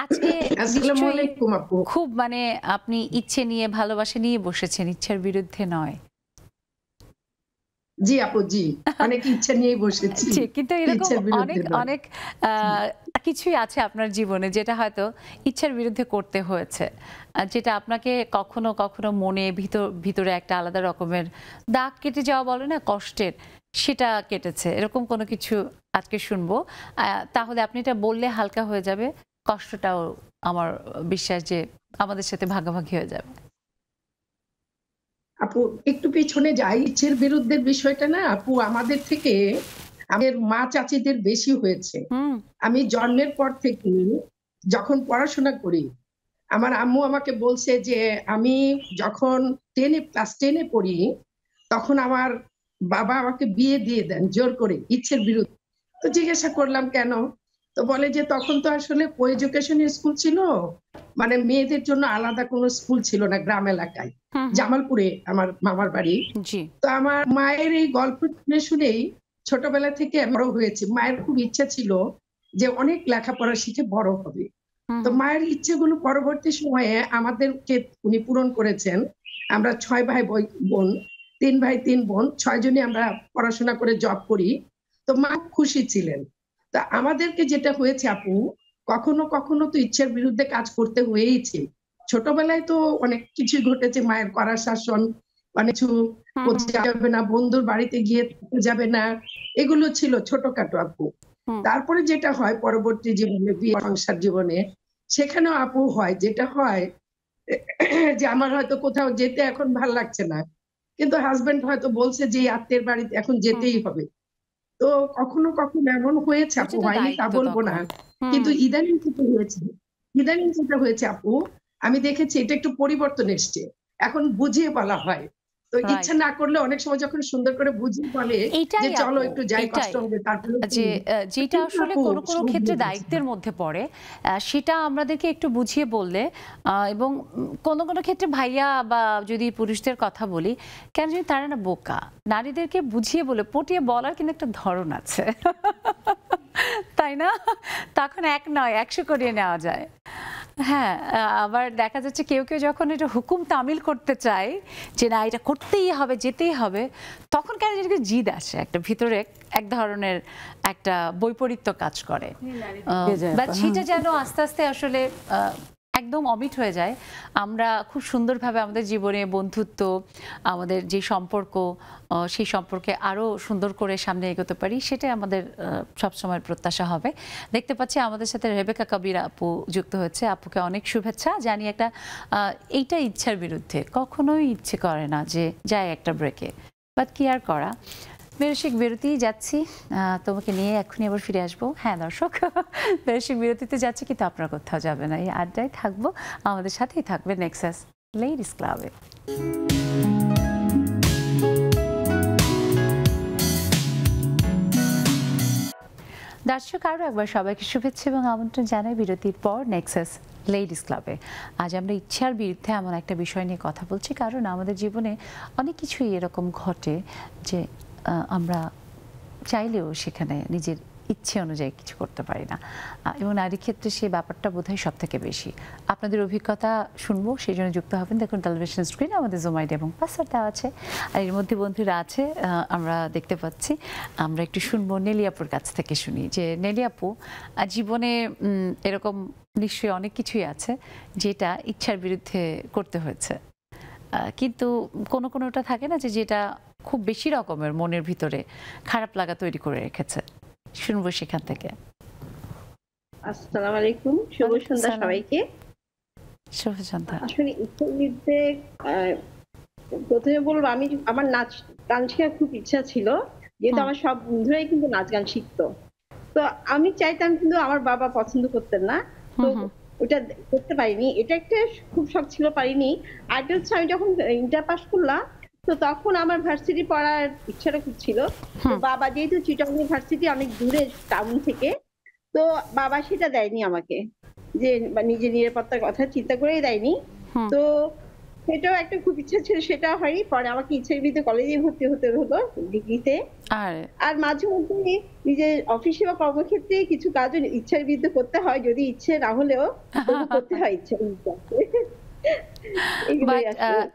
আজকে আসসালামু আলাইকুম আপু। খুব মানে আপনি ইচ্ছে নিয়ে, ভালোবাসা নিয়ে বসেছেন, ইচ্ছার বিরুদ্ধে নয়। জি আপু, জি অনেক ইচ্ছা নিয়ে বসেছি, কিন্তু এরকম অনেক অনেক কিছুই আছে আপনার জীবনে যেটা হয়তো ইচ্ছার বিরুদ্ধে করতে হয়েছে, যেটা আপনাকে কখনো কখনো মনে ভিতরে একটা আলাদা রকমের দাগ কেটে যাওয়া বলে না, কষ্টের, সেটা কেটেছে। এরকম কোনো কিছু আজকে শুনবো। তাহলে আপনি এটা বললে হালকা হয়ে যাবে, কষ্টটাও আমার বিশ্বাস যে আমাদের সাথে ভাগাভাগি হয়ে যাবে। আপু একটু পিছনে যাই। ইচ্ছের বিরুদ্ধের বিষয়টা না আপু আমাদের থেকে আমাদের মা চাচিদের বেশি হয়েছে। আমি জন্মের পর থেকে যখন পড়াশোনা করি, আমার আম্মু আমাকে বলছে যে আমি যখন ক্লাস 10-এ পড়ি, তখন আমার বাবা আমাকে বিয়ে দিয়ে দেন জোর করে, ইচ্ছের বিরুদ্ধে। তো জিজ্ঞাসা করলাম কেন, তো বলে যে তখন তো আসলে কো এডুকেশন স্কুল ছিল, মানে মেয়েদের জন্য আলাদা কোনো স্কুল ছিল না গ্রাম এলাকায়, জামালপুরে আমার মামার বাড়ি। তো আমার মায়ের এই গল্প শুনেই ছোটবেলা থেকে বড় হয়েছে। মায়ের খুব ইচ্ছা ছিল যে অনেক লেখাপড়া শিখে বড় হবে। তো মায়ের ইচ্ছেগুলো পরবর্তী সময়ে আমাদেরকে উনি পূরণ করেছেন। আমরা 6 ভাই বোন, 3 ভাই 3 বোন, 6 জনই আমরা পড়াশোনা করে জব করি। তো মা খুশি ছিলেন। তা আমাদেরকে যেটা হয়েছে আপু, কখনো কখনো তো ইচ্ছার বিরুদ্ধে কাজ করতে হয়েইছে। ছোটবেলায় তো অনেক কিছু ঘটেছে, মায়ের কড়া শাসন, অনেক কিছু করতে যাবে না, বন্ধুর বাড়িতে গিয়ে যাবে না, এগুলো ছিল ছোটখাটো আপু। তারপরে যেটা হয় পরবর্তী জীবনে, বিয়ে সংসার জীবনে, সেখানেও আপু হয় যেটা হয় যে আমার হয়তো কোথাও যেতে এখন ভাল লাগছে না, কিন্তু হাজবেন্ড হয়তো বলছে যে আত্মীয়ের বাড়িতে এখন যেতেই হবে। তো কখনো কখনো এমন হয়েছে আপু, হয়নি তা বলবো না, কিন্তু ইদানিং যেটা হয়েছে আপু, আমি দেখেছি এটা একটু পরিবর্তন এসছে। এখন বুঝিয়ে বলা হয়। তো ইচ্ছা না করলে অনেক সময় যখন সুন্দর করে বুঝিয়ে বলে যে চলো একটু যাই, কষ্ট হবে, তারপরে যে যেটা আসলে কোনো কোনো ক্ষেত্রে দায়িত্বের মধ্যে পড়ে, সেটা আমাদেরকে একটু বুঝিয়ে বললে, এবং কোনো কোনো ক্ষেত্রে ভাইয়া বা যদি পুরুষদের কথা বলি, কেন যদি তারা না বোকা, নারীদেরকে বুঝিয়ে বলে পটিয়ে বলার কিন্তু একটা ধরন আছে, তাই না? তখন 1 নয় 100 করিয়ে নেওয়া যায়। হ্যাঁ, আবার দেখা যাচ্ছে কেউ কেউ যখন এটা হুকুম তামিল করতে চায় যে না এটা করতেই হবে, যেতেই হবে, তখন কেন যেটাকে জিদ আসে, একটা ভিতরে এক ধরনের একটা বৈপরীত্য কাজ করে। বাট সেটা যেন আস্তে আস্তে আসলে একদম অমিট হয়ে যায়। আমরা খুব সুন্দরভাবে আমাদের জীবনে বন্ধুত্ব, আমাদের যে সম্পর্ক, সেই সম্পর্কে আরো সুন্দর করে সামনে এগোতে পারি, সেটাই আমাদের সবসময় প্রত্যাশা হবে। দেখতে পাচ্ছি আমাদের সাথে রেবেকা কবির আপু যুক্ত হচ্ছে। আপুকে অনেক শুভেচ্ছা জানি। একটা এইটা ইচ্ছার বিরুদ্ধে, কখনোই ইচ্ছে করে না যে যায় একটা ব্রেকে, বাট কি আর করা, বেরসিক বিরতি যাচ্ছি, তোমাকে নিয়ে এক্ষুনি আবার ফিরে আসবো। হ্যাঁ দর্শক, বেরসিক বিরতিতে যাচ্ছি, কিন্তু আপনারা কোথাও যাবে না, এই আড্ডায় থাকবো, আমাদের সাথেই থাকবে নেক্সাস লেডিস ক্লাবে। দর্শক, আরও একবার সবাইকে শুভেচ্ছা এবং আমন্ত্রণ জানাই বিরতির পর নেক্সাস লেডিস ক্লাবে। আজ আমরা ইচ্ছার বিরুদ্ধে এমন একটা বিষয় নিয়ে কথা বলছি, কারণ আমাদের জীবনে অনেক কিছুই এরকম ঘটে যে আমরা চাইলেও সেখানে নিজের ইচ্ছে অনুযায়ী কিছু করতে পারি না, এবং নারীর ক্ষেত্রে সেই ব্যাপারটা বোধহয় সব থেকে বেশি। আপনাদের অভিজ্ঞতা শুনবো, সেই জন্য যুক্ত হবেন। দেখুন টেলিভিশন স্ক্রিনে আমাদের জুম আইডি এবং পাসওয়ার্ড দেওয়া আছে, আর এর মধ্যে বন্ধুরা আছে, আমরা দেখতে পাচ্ছি। আমরা একটু শুনবো নেলিয়াপুর কাছ থেকে, শুনি যে নেলিয়াপু জীবনে এরকম নিশ্চয়ই অনেক কিছুই আছে যেটা ইচ্ছার বিরুদ্ধে করতে হয়েছে, কিন্তু কোনোটা থাকে না যে যেটা খুব বেশি রকমের মনের ভিতরে খারাপ লাগা তৈরি করে রেখেছে। শুনবো সেখান থেকে। আসসালামু আলাইকুম, শুভ সন্ধ্যা সবাইকে। শুভ সন্ধ্যা। আসলে ইচ্ছার বিরুদ্ধে প্রথমে বলবো, আমার গান শেখার খুব ইচ্ছা ছিল, যেহেতু আমার সব বন্ধুরাই কিন্তু নাচ গান শিখতো। তো আমি চাইতাম, কিন্তু আমার বাবা পছন্দ করতেন না, তো ওটা করতে পারিনি। এটা একটা খুব শখ ছিল, পারিনি। আর হচ্ছে আমি যখন ইন্টার পাস করলাম, তো তখন আমার ভার্সিটি পড়ার ইচ্ছাটা খুব ছিল। তো বাবা যেহেতু চিটাগং ভার্সিটি অনেক দূরে টাউন থেকে, তো বাবা সেটা দেয়নি আমাকে, যে নিজের নিরাপত্তার কথা চিন্তা করেই দেয়নি। তো সেটাও একটা খুব ইচ্ছা ছিল, সেটা হয়নি। পরে আমাকে ইচ্ছার বিরুদ্ধে কলেজে ভর্তি হতে হলো ডিগ্রিতে। আর মাঝে মধ্যে নিজের অফিসে বা কর্মক্ষেত্রে কিছু কাজও ইচ্ছার বিরুদ্ধে করতে হয়, যদি ইচ্ছে না হলেও করতে হয় ইচ্ছা।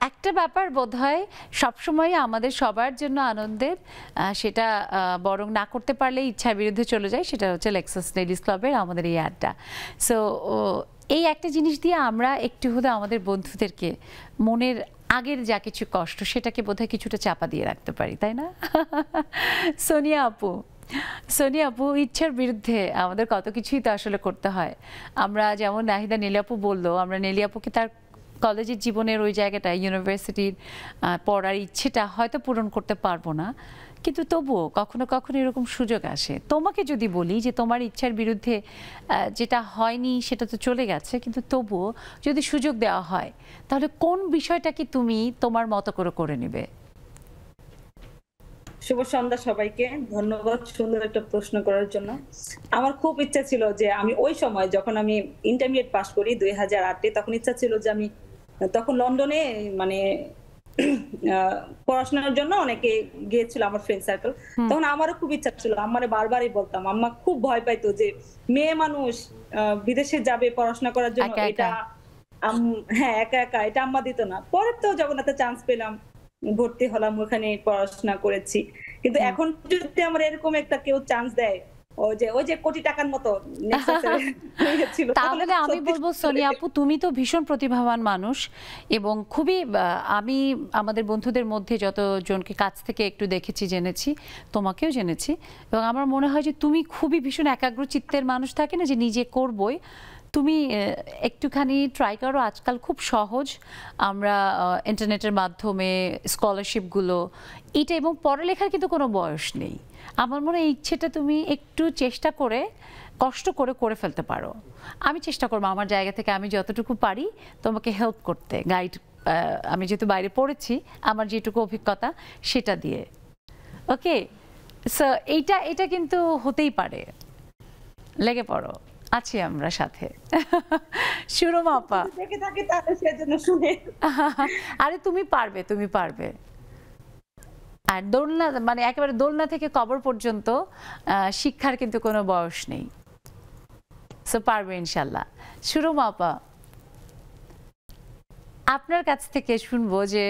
একটা ব্যাপার বোধহয় সবসময় আমাদের সবার জন্য আনন্দের, সেটা বরং না করতে পারলে ইচ্ছার বিরুদ্ধে চলে যায়, সেটা হচ্ছে লেক্সাস লেডিস ক্লাবের আমাদের এই আড্ডা। সো এই একটা জিনিস দিয়ে আমরা একটু হলে আমাদের বন্ধুদেরকে মনের আগের যা কিছু কষ্ট সেটাকে বোধহয় কিছুটা চাপা দিয়ে রাখতে পারি, তাই না? সোনিয়া আপু, ইচ্ছার বিরুদ্ধে আমাদের কত কিছুই তো আসলে করতে হয়। আমরা যেমন নাহিদা নেলি আপু বললো, আমরা নেলি আপুকে তার কলেজের জীবনের ওই জায়গাটায় ইউনিভার্সিটির পড়ার ইচ্ছেটা হয়তো পূরণ করতে পারবো না, কিন্তু তবুও কখনো কখনো এরকম সুযোগ আসে। তোমাকে যদি বলি যে তোমার ইচ্ছার বিরুদ্ধে যেটা হয়নি সেটা তো চলে গেছে, কিন্তু তবুও যদি সুযোগ দেওয়া হয়, তাহলে কোন বিষয়টাকে তুমি তোমার মতো করে নেবে? শুভ সন্ধ্যা সবাইকে, ধন্যবাদ সুন্দর একটা প্রশ্ন করার জন্য। আমার খুব ইচ্ছা ছিল যে আমি ওই সময় যখন আমি ইন্টারমিডিয়েট পাস করি 2008-এ, তখন ইচ্ছা ছিল যে আমি তখন লন্ডনে মানে পড়াশোনার জন্য অনেকে গিয়েছিল আমার ফ্রেন্ড সার্কেল, তখন আমারও খুব ইচ্ছা ছিল। আমারে বারবারই বলতাম, আম্মা খুব ভয় পাইতো যে মেয়ে মানুষ বিদেশে যাবে পড়াশোনা করার জন্য, এটা হ্যাঁ একা একা, এটা আম্মা দিত না। পরে তো জগন্নাথে চান্স পেলাম, ভর্তি হলাম, ওখানে পড়াশোনা করেছি। কিন্তু এখন যদি আমার এরকম একটা কেউ চান্স দেয়, ওই যে কোটি টাকার মতো, তাহলে আমি বলবো সোনিয়া আপু, তুমি তো ভীষণ প্রতিভাবান মানুষ, এবং খুবই আমি আমাদের বন্ধুদের মধ্যে যতজনকে কাছ থেকে একটু দেখেছি, জেনেছি, তোমাকেও জেনেছি, এবং আমার মনে হয় যে তুমি খুবই ভীষণ একাগ্র চিত্তের মানুষ, থাকে না যে নিজে করবই। তুমি একটুখানি ট্রাই করো, আজকাল খুব সহজ, আমরা ইন্টারনেটের মাধ্যমে স্কলারশিপগুলো এটা, এবং পড়ালেখার কিন্তু কোনো বয়স নেই। আমার মনে হয় ইচ্ছেটা তুমি একটু চেষ্টা করে কষ্ট করে ফেলতে পারো। আমি চেষ্টা করবো আমার জায়গা থেকে আমি যতটুকু পারি তোমাকে হেল্প করতে, গাইড, আমি যেহেতু বাইরে পড়েছি আমার যেটুকু অভিজ্ঞতা সেটা দিয়ে। ওকে, সো এটা কিন্তু হতেই পারে, লেগে পড়ো, আছি আমরা সাথে। সুরমা আপা, আরে তুমি পারবে। আর দোলনা, মানে একেবারে দোলনা থেকে কবর পর্যন্ত শিক্ষার কিন্তু কোনো বয়স নেই, সো পারবে ইনশাল্লাহ। সুরমা আপা, আপনার কাছ থেকে শুনবো যে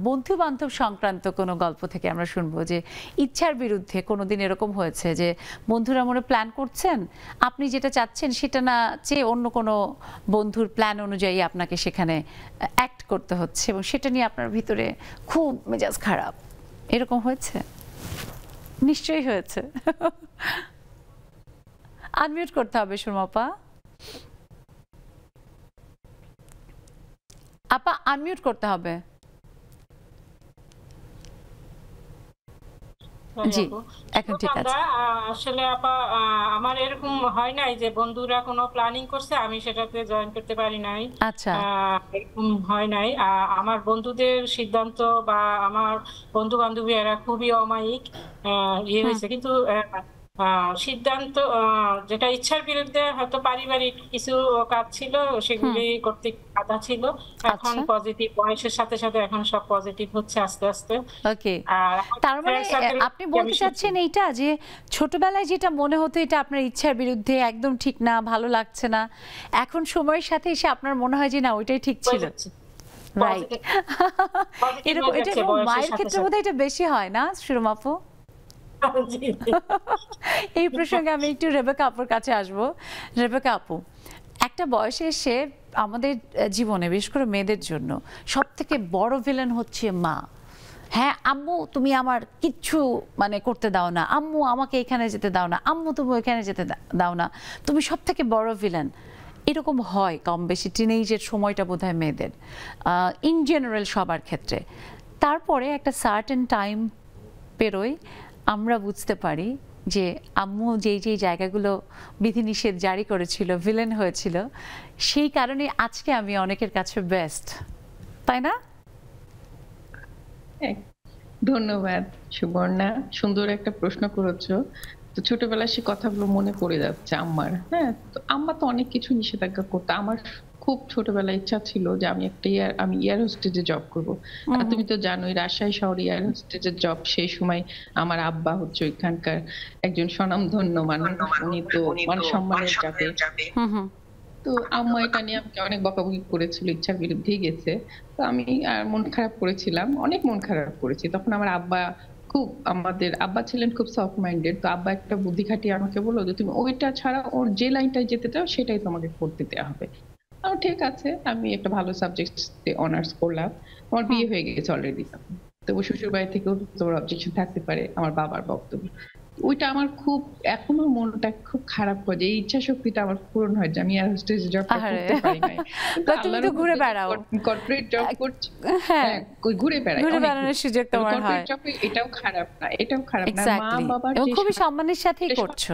বন্ধু বান্ধব সংক্রান্ত কোনো গল্প থেকে আমরা শুনবো যে ইচ্ছার বিরুদ্ধে কোনোদিন এরকম হয়েছে যে বন্ধুরা মনে প্ল্যান করছেন, আপনি যেটা চাচ্ছেন সেটা না চেয়ে অন্য কোনো বন্ধুর প্ল্যান অনুযায়ী আপনাকে সেখানে অ্যাক্ট করতে হচ্ছে, এবং সেটা নিয়ে আপনার ভিতরে খুব মেজাজ খারাপ, এরকম হয়েছে? নিশ্চয়ই হয়েছে। আনমিউট করতে হবে সুরমা আপা, আনমিউট করতে হবে। জি, এখন ঠিক আছে। আসলে আপা, আমার এরকম হয় নাই যে বন্ধুরা কোনো প্ল্যানিং করছে আমি সেটাতে জয়েন করতে পারি নাই। আচ্ছা, এরকম হয় নাই। আমার বন্ধুদের সিদ্ধান্ত বা আমার বন্ধু বান্ধবী এরা খুবই অমায়িক ইয়ে হয়েছে, কিন্তু সিদ্ধান্ত যেটা ইচ্ছার বিরুদ্ধে হয়তো পারিবারিক কিছু কাজ ছিল, সেগুলি করতে বাধা ছিল। এখন পজিটিভ, বয়সের সাথে সাথে এখন সব পজিটিভ হচ্ছে আস্তে আস্তে। ওকে, তার মানে আপনি বলতে চাচ্ছেন এইটা যে ছোটবেলায় যেটা মনে হতো এটা আপনার ইচ্ছার বিরুদ্ধে, একদম ঠিক না, ভালো লাগছে না, এখন সময়ের সাথে এসে আপনার মনে হয় যে না ওইটাই ঠিক ছিল। রাইট, এরকম এটা মায়ের ক্ষেত্রে বোধহয় এটা বেশি হয় না সুরমা আপু? এই প্রসঙ্গে আমি একটু রেবেকা আপুর কাছে আসবো। রেবেকা আপু, একটা বয়সে এসে আমাদের জীবনে বিশেষ করে মেয়েদের জন্য সব থেকে বড় ভিলেন হচ্ছে মা। হ্যাঁ আম্মু তুমি আমার কিচ্ছু মানে করতে দাও না, আম্মু আমাকে এখানে যেতে দাও না, আম্মু তুমি ওইখানে যেতে দাও না, তুমি সব থেকে বড় ভিলেন। এরকম হয় কম বেশি টিনেজের সময়টা বোধহয় মেয়েদের, ইন জেনারেল সবার ক্ষেত্রে। তারপরে একটা সার্টেন টাইম পেরোয় আমরা বুঝতে পারি যে আম্মু যেই জায়গাগুলো বিধিনিষেধ জারি করেছিল, ভিলেন হয়েছিল, সেই কারণে আজকে আমি অনেকের কাছে বেস্ট, তাই না? ধন্যবাদ সুবর্ণা, সুন্দর একটা প্রশ্ন করেছো। তো ছোটবেলায় সে কথাগুলো মনে পড়ে যাচ্ছে আম্মার। হ্যাঁ, তো আম্মা তো অনেক কিছু নিষেধাজ্ঞা করতো। আমার খুব ছোটবেলায় ইচ্ছা ছিল যে আমি এয়ার হোস্টেজে জব করবো। আর তুমি তো জানোই রাজশাহী শহরে এয়ার হোস্টেজের জব সেই সময় আমার আব্বা হচ্ছে ওইখানকার একজন স্বনামধন্য মানুষ, উনি তো মান সম্মানের চাপে। তো আম্মা এটা নিয়ে আমাকে অনেক বকাবকি করেছিল, ইচ্ছার বিরুদ্ধেই গেছে। তো আমি মন খারাপ করেছিলাম, অনেক মন খারাপ করেছি। তখন আমাদের আব্বা ছিলেন খুব সফট মাইন্ডেড। তো আব্বা একটা বুদ্ধি খাটিয়ে আমাকে বললো যে তুমি ওইটা ছাড়া ওর যে লাইনটায় যেতে চাও সেটাই তোমাকে করতে দেওয়া হবে। ঠিক আছে, আমি একটা ভালো সাবজেক্টে অনার্স করলাম। আমার বিয়ে হয়ে গেছে অলরেডি। তবু শ্বশুর বাড়ি থেকেও তোমার অবজেকশন থাকতে পারে, আমার বাবার বক্তব্য। ওইটা আমার খুব এখনো মনটা খুব খারাপ করে যে এই ইচ্ছা শক্তিটা আমার পূরণ হয় যে আমি এয়ার হোস্টেজ জব করতে পারি না। তুমি তো ঘুরে বেড়াও, কর্পোরেট জব করছি, হ্যাঁ ঘুরে বেড়ানোর সুযোগ তোমার হয়। এটাও খারাপ না, এটাও খারাপ না। মা বাবার এবং খুবই সম্মানের সাথেই করছো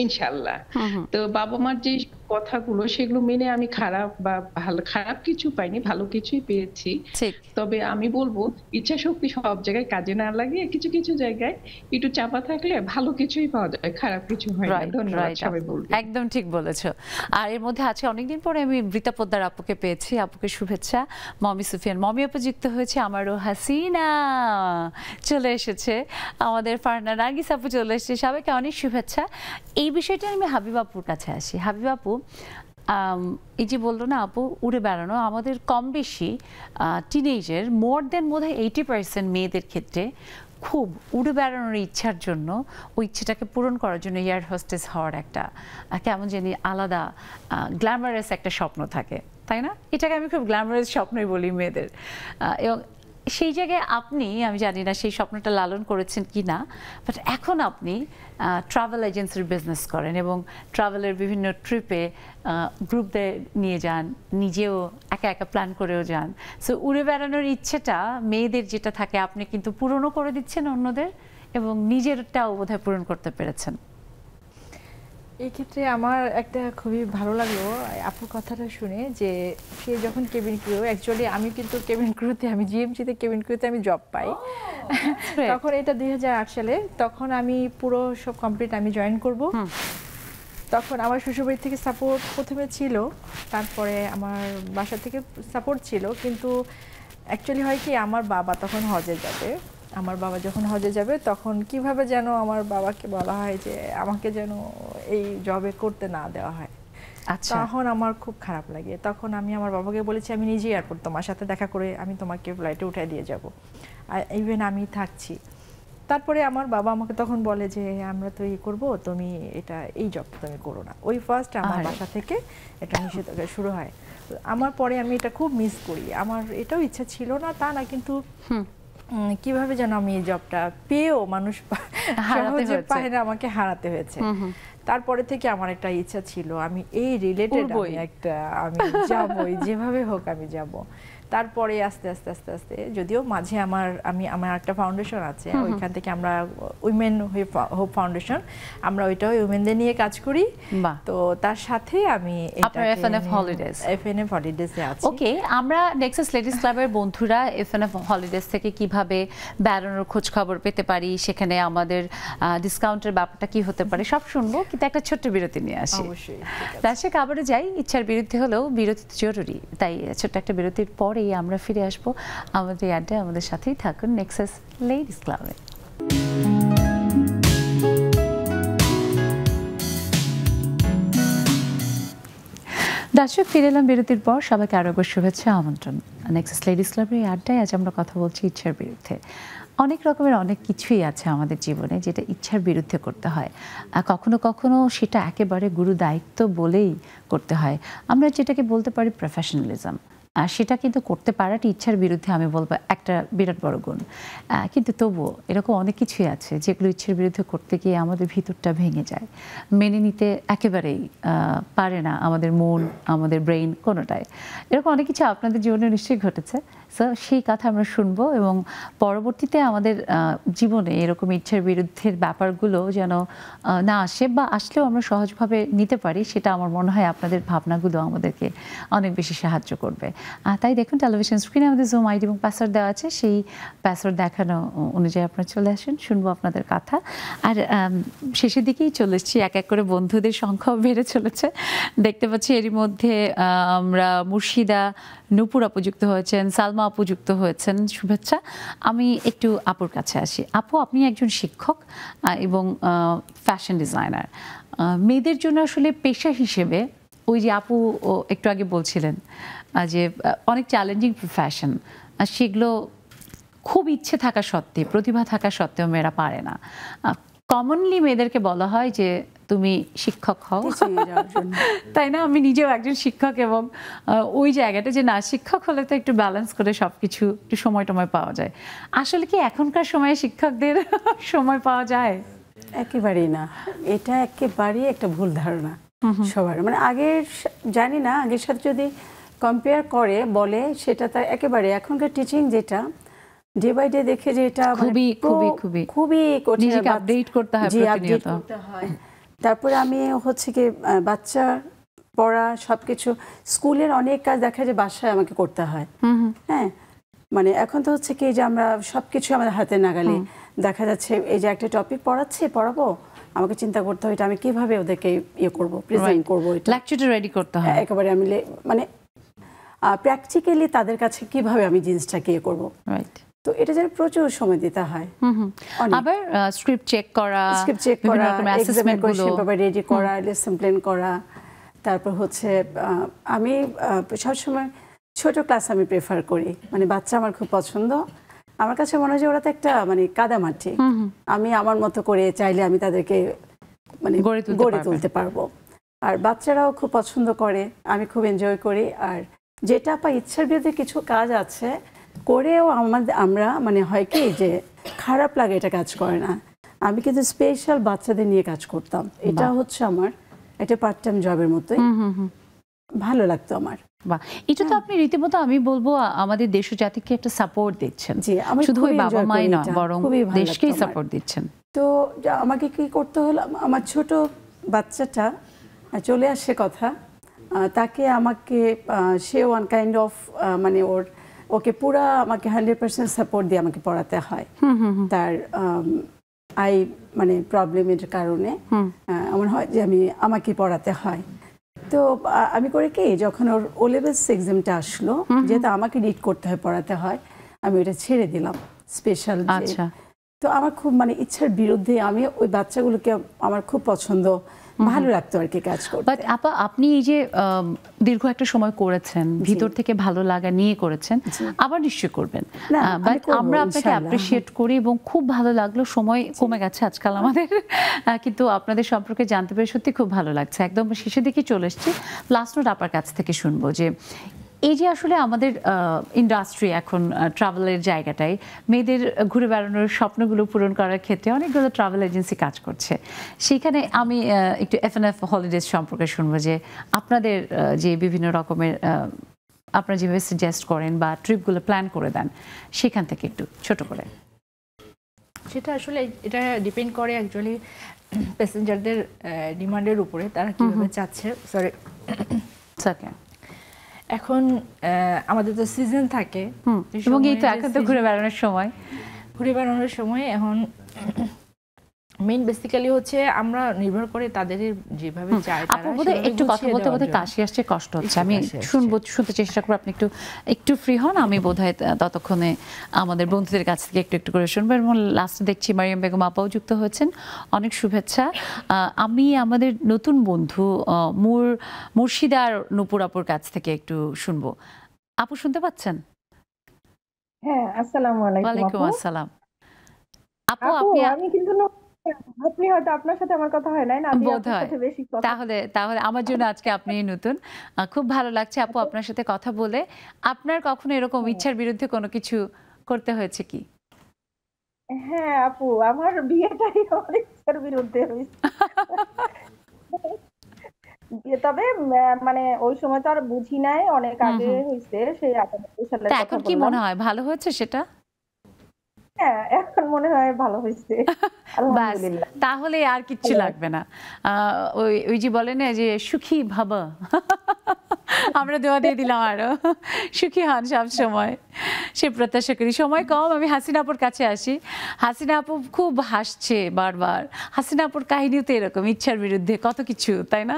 ইনশাআল্লাহ। তো বাবা মার যে কথাগুলো সেগুলো মেনে আমি খারাপ বা ভালো, খারাপ কিছু পাইনি, ভালো কিছুই পেয়েছি। তবে আমি বলবো ইচ্ছা শক্তি সব জায়গায় কাজে না লাগিয়ে কিছু কিছু জায়গায় একটু চাপা থাকলে ভালো কিছুই পাওয়া যায়, খারাপ কিছু হয় না। ধন্যবাদ, সবাই বলবে। একদম ঠিক বলেছো। আর এর মধ্যে আছে অনেকদিন পরে আমি বৃতা পোদ্দার আপুকে পেয়েছি, আপুকে শুভেচ্ছা। মমি সুফিয়ান, মমি আপু যুক্ত হয়েছে, আমারও হাসিনা চলে এসেছে, আমাদের ফারনা নার্গিস আপু চলে এসেছে, সবাইকে অনেক শুভেচ্ছা। এই বিষয়টা আমি হাবিব আপুর কাছে আসি। হাবিব আপু, এই যে বললো না আপু উড়ে বেড়ানো, আমাদের কম বেশি টিনেজের মোর দেন বোধহয় 80% মেয়েদের ক্ষেত্রে খুব উড়ে বেড়ানোর ইচ্ছার জন্য, ওই ইচ্ছেটাকে পূরণ করার জন্য এয়ার হোস্টেস হওয়ার একটা কেমন জানি আলাদা গ্ল্যামারাস একটা স্বপ্ন থাকে, তাই না? এটাকে আমি খুব গ্ল্যামারাস স্বপ্নই বলি মেয়েদের। এবং সেই জায়গায় আমি জানি না সেই স্বপ্নটা লালন করেছেন কি না, বাট এখন আপনি ট্রাভেল এজেন্সির বিজনেস করেন এবং ট্রাভেলের বিভিন্ন ট্রিপে গ্রুপদের নিয়ে যান, নিজেও একা একা প্ল্যান করেও যান। সো উড়ে বেড়ানোর ইচ্ছেটা মেয়েদের যেটা থাকে আপনি কিন্তু পূরণও করে দিচ্ছেন অন্যদের, এবং নিজেরটাও বোধহয় পূরণ করতে পেরেছেন। এই ক্ষেত্রে আমার একটা খুবই ভালো লাগলো আপুর কথাটা শুনে, যে সে যখন কেবিন ক্রু, অ্যাকচুয়ালি আমি কিন্তু কেবিন ক্রুতে, আমি জিএমসিতে কেবিন ক্রুতে আমি জব পাই। তখন এটা 2008 সালে, তখন আমি পুরো সব কমপ্লিট আমি জয়েন করব। তখন আমার শ্বশুরবাড়ি থেকে সাপোর্ট প্রথমে ছিল, তারপরে আমার বাসা থেকে সাপোর্ট ছিল, কিন্তু অ্যাকচুয়ালি হয় কি আমার বাবা তখন হজে যাবে। আমার বাবা যখন হজে যাবে তখন কিভাবে যেন আমার বাবাকে বলা হয় যে আমাকে যেন এই জবে করতে না দেওয়া হয়। তখন আমার খুব খারাপ লাগে। তখন আমি আমার বাবাকে বলেছি আমি নিজেই এয়ারপোর্ট তোমার সাথে দেখা করে আমি তোমাকে ফ্লাইটে উঠাই দিয়ে যাব, আর ইভেন আমি থাকছি। তারপরে আমার বাবা আমাকে তখন বলে যে আমরা তো এই করবো, তুমি এই জবটা তুমি করো না। ওই ফার্স্ট আমার বাসা থেকে এটা নিষেধাজ্ঞা শুরু হয়। আমার পরে আমি এটা খুব মিস করি। আমার এটাও ইচ্ছা ছিল না তা না, কিন্তু কিভাবে যেন আমি এই জবটা পেয়েও মানুষ সহজে পায় না, আমাকে হারাতে হয়েছে। তারপরে থেকে আমার একটা ইচ্ছা ছিল আমি এই রিলেটেড আমি যাবই, যেভাবে হোক আমি যাব। তারপরে আস্তে আস্তে আস্তে আস্তে, যদিও মাঝে আমার একটা ফাউন্ডেশন আছে, ওইখান থেকে আমরা উইমেন হোপ ফাউন্ডেশন, আমরা ওইটাও উইমেনদের নিয়ে কাজ করি। তো তার সাথে আমি এফএনএফ হলিডেজে আছি। ওকে, আমরা নেক্সাস লেডিস ক্লাবের বন্ধুরা এফএনএফ হলিডেজ থেকে কিভাবে বেড়ানোর খোঁজ খবর পেতে পারি, সেখানে আমাদের ডিসকাউন্টের ব্যাপারটা কি হতে পারে সব শুনবো, কিন্তু একটা ছোট্ট বিরতি নিয়ে আসি। অবশ্যই দর্শক, আবারও যাই, ইচ্ছার বিরুদ্ধে হলেও বিরতি জরুরি, তাই ছোট্ট একটা বিরতির পর আমরা ফিরে আসবো আমাদের আড্ডায়। আমাদের সাথেই থাকুন নেক্সাস লেডিস ক্লাবে। দর্শক, ফিরে এলাম বিরতির পর। সবাইকে আরো একবার শুভেচ্ছা, আমন্ত্রণ। নেক্সাস লেডিস ক্লাবের আড্ডায় আজ আমরা কথা বলছি ইচ্ছার বিরুদ্ধে। অনেক রকমের অনেক কিছুই আছে আমাদের জীবনে যেটা ইচ্ছার বিরুদ্ধে করতে হয়, কখনো কখনো সেটা একেবারে গুরু দায়িত্ব বলেই করতে হয়। আমরা যেটাকে বলতে পারি প্রফেশনালিজম। সেটা কিন্তু করতে পারাটা ইচ্ছার বিরুদ্ধে আমি বলবো একটা বিরাট বড় গুণ। কিন্তু তবুও এরকম অনেক কিছুই আছে যেগুলো ইচ্ছার বিরুদ্ধে করতে গিয়ে আমাদের ভিতরটা ভেঙে যায়, মেনে নিতে একেবারেই পারে না আমাদের মন, আমাদের ব্রেইন, কোনোটাই। এরকম অনেক কিছু আপনাদের জীবনে নিশ্চয়ই ঘটেছে। সো সেই কথা আমরা শুনবো এবং পরবর্তীতে আমাদের জীবনে এরকম ইচ্ছার বিরুদ্ধের ব্যাপারগুলো যেন না আসে, বা আসলেও আমরা সহজভাবে নিতে পারি, সেটা আমার মনে হয় আপনাদের ভাবনাগুলো আমাদেরকে অনেক বেশি সাহায্য করবে। তাই দেখুন টেলিভিশন স্ক্রিনে আমাদের জুম আইডি এবং পাসওয়ার্ড দেওয়া আছে, সেই পাসওয়ার্ড দেখানো অনুযায়ী আপনারা চলে আসেন, শুনবো আপনাদের কথা। আর শেষের দিকেই চলে এসেছি, এক এক করে বন্ধুদের সংখ্যাও বেড়ে চলেছে। দেখতে পাচ্ছি এরই মধ্যে আমরা মুর্শিদা, নূপুর আপু যুক্ত হয়েছেন, সালমা আপু যুক্ত হয়েছেন, শুভেচ্ছা। আমি একটু আপুর কাছে আসি। আপু, আপনি একজন শিক্ষক এবং ফ্যাশন ডিজাইনার। মেয়েদের জন্য আসলে পেশা হিসেবে ওই যে আপু একটু আগে বলছিলেন যে অনেক চ্যালেঞ্জিং প্রফেশন, সেগুলো খুব ইচ্ছে থাকা সত্ত্বেও, প্রতিভা থাকা সত্ত্বেও মেয়েরা পারে না। কমনলি মেয়েদেরকে বলা হয় যে তুমি শিক্ষক হও, তাই না? আমি নিজেও একজন শিক্ষক এবং ওই জায়গাটা যে না, শিক্ষক হলে তো একটু ব্যালেন্স করে সবকিছু একটু সময় টময় পাওয়া যায়। আসলে কি এখনকার সময়ে শিক্ষকদের সময় পাওয়া যায়? একেবারেই না, এটা একেবারেই একটা ভুল ধারণা সবার। মানে আগের, জানি না, আগের সাথে যদি কম্পেয়ার করে বলে সেটা তার একেবারে, এখনকার টিচিং যেটা ডে বাই ডে দেখে যে এটা খুবই খুবই খুবই খুবই কঠিন, নিজেকে আপডেট করতে হয়, প্রতিনিয়ত করতে হয়। তারপরে আমি হচ্ছে কি বাচ্চা পড়া সবকিছু, স্কুলের অনেক কাজ দেখা যায় বাসায় আমাকে করতে হয়। হ্যাঁ, মানে এখন তো হচ্ছে কি যে আমরা সবকিছু আমাদের হাতে নাগালে, দেখা যাচ্ছে এই যে একটা টপিক পড়াবো, আমাকে চিন্তা করতে হয় এটা আমি কিভাবে ওদেরকে ইয়ে করব, প্রেজেন্ট করবো, লেকচারটা রেডি করতে হয় একেবারে। আমি মানে প্র্যাকটিক্যালি তাদের কাছে কিভাবে আমি জিনিসটাকে ইয়ে করবো, তো এটা যেন প্রচুর সময় দিতে হয়। আবার স্ক্রিপ্ট চেক করা, এক্সামের কোয়েশ্চেন পেপার রেডি করা, লেসন প্ল্যান করা। তারপর হচ্ছে আমি সবসময় ছোট ক্লাস আমি প্রেফার করি, মানে বাচ্চা আমার খুব পছন্দ। আমার কাছে মনে হয় যে ওরা তো একটা মানে কাদামাটি, আমি আমার মতো করে চাইলে আমি তাদেরকে মানে গড়ে তুলতে পারবো। আর বাচ্চারাও খুব পছন্দ করে, আমি খুব এনজয় করি। আর যেটা পাই ইচ্ছার বিরুদ্ধে কিছু কাজ আছে করেও আমরা মানে হয় কি যে খারাপ লাগে, এটা কাজ করে না। আমি কিন্তু স্পেশাল বাচ্চাদের নিয়ে কাজ করতাম, এটা হচ্ছে আমার এটা পার্ট টাইম জবের মতোই, ভালো লাগতো আমার। বাহ, এটা তো আপনি রীতিমতো আমি বলবো আমাদের দেশ ও জাতিকে একটা সাপোর্ট দিচ্ছেন, শুধু ওই বাবা মাই না বরং দেশকেই সাপোর্ট দিচ্ছেন। তো আমাকে কি করতে হলো, আমার ছোট বাচ্চাটা চলে আসছে কথা, তাকে আমাকে সে ওয়ান কাইন্ড অফ মানে ওকে পুরা আমাকে 100% সাপোর্ট দিয়ে আমাকে পড়াতে হয়। তার মানে প্রবলেমের কারণে এমন হয় যে আমাকে পড়াতে হয়। তো আমি করে কি, যখন ওর ও লেভেলস এক্সামটা আসলো, যেহেতু আমাকে রিড করতে হয়, পড়াতে হয়, আমি ওটা ছেড়ে দিলাম স্পেশাল। তো আমার খুব মানে ইচ্ছার বিরুদ্ধে, আমি ওই বাচ্চাগুলোকে আমার খুব পছন্দ, ভালো লাগতো আর কি কাজ করতে। বাট আপা, আপনি এই যে দীর্ঘ একটা সময় করেছেন, ভিতর থেকে ভালো লাগা নিয়ে করেছেন, আবার নিশ্চয় করবেন। বাট আমরা আপনাকে অ্যাপ্রিশিয়েট করি এবং খুব ভালো লাগলো। সময় কমে গেছে আজকাল আমাদের, কিন্তু আপনাদের সম্পর্কে জানতে পেরে সত্যি খুব ভালো লাগছে। একদম শেষের দিকে চলে এসেছি, লাস্ট নোট আপনার কাছ থেকে শুনবো যে এই যে আসলে আমাদের ইন্ডাস্ট্রি এখন ট্রাভেলের জায়গাটায় মেয়েদের ঘুরে বেড়ানোর স্বপ্নগুলো পূরণ করার ক্ষেত্রে অনেকগুলো ট্রাভেল এজেন্সি কাজ করছে। সেখানে আমি একটু FNF হলিডেজ সম্পর্কে শুনবো যে আপনাদের যে বিভিন্ন রকমের আপনারা যেভাবে সাজেস্ট করেন বা ট্রিপগুলো প্ল্যান করে দেন, সেখান থেকে একটু ছোট করে। সেটা আসলে এটা ডিপেন্ড করে অ্যাকচুয়ালি প্যাসেঞ্জারদের ডিমান্ডের উপরে, তারা কিভাবে চাচ্ছে। সরি, এখন আমাদের তো সিজন থাকে এবং এই তো এখন তো ঘুরে বেড়ানোর সময় এখন মেইন বেসিক্যালি হচ্ছে আমরা নির্ভর করে তাদের যেভাবে চাই। আপু বোধহয় একটু কথা বলতে বোধহয় কাশি আসছে, কষ্ট হচ্ছে, আমি শুনতে চেষ্টা করবো, আপনি একটু ফ্রি হন, আমি বোধহয় ততক্ষণে আমাদের বন্ধুদের কাছ থেকে একটু করে শুনবো। এবং লাস্টে দেখছি মারিয়াম বেগম আপাও যুক্ত হয়েছেন, অনেক শুভেচ্ছা। আমি আমাদের নতুন বন্ধু মুর্শিদার নূপুর আপুর কাছ থেকে একটু শুনবো। আপু শুনতে পাচ্ছেন? হ্যাঁ, আসসালামু আলাইকুম। ওয়ালাইকুম আসসালাম। আপু আমি কিন্তু আপনি হয়তো আপনার সাথে আমার কথা হয় নাই না, আমি বোধ আপনার হয় সাথে বেশি কথা। তাহলে আমার জন্য আজকে আপনি নতুন। খুব ভালো লাগছে আপু আপনার সাথে কথা বলে। আপনার কখনো এরকম ইচ্ছার বিরুদ্ধে কোনো কিছু করতে হয়েছে কি? হ্যাঁ আপু, আমার বিয়েটাই আমার ইচ্ছার বিরুদ্ধে হয়েছে। তবে মানে ওই সময় তো আর বুঝি নাই, অনেক আগে হয়েছে, সেই 98 সালের কথা এখন কি বললাম। মনে হয় ভালো হয়েছে সেটা? হ্যাঁ, এখন মনে হয় ভালো হয়েছে, আলহামদুলিল্লাহ। তাহলে আর কিচ্ছু লাগবে না। ওই যে বলে না যে সুখী ভব, আমরা দোয়া দিয়ে দিলাম আরো সুখী হন সব সময়, সে প্রত্যাশা করি। সময় কম, আমি হাসিনা আপুর কাছে আসি। হাসিনা আপু খুব হাসছে বারবার। হাসিনা আপুর কাহিনীও তো এরকম, ইচ্ছার বিরুদ্ধে কত কিছু, তাই না?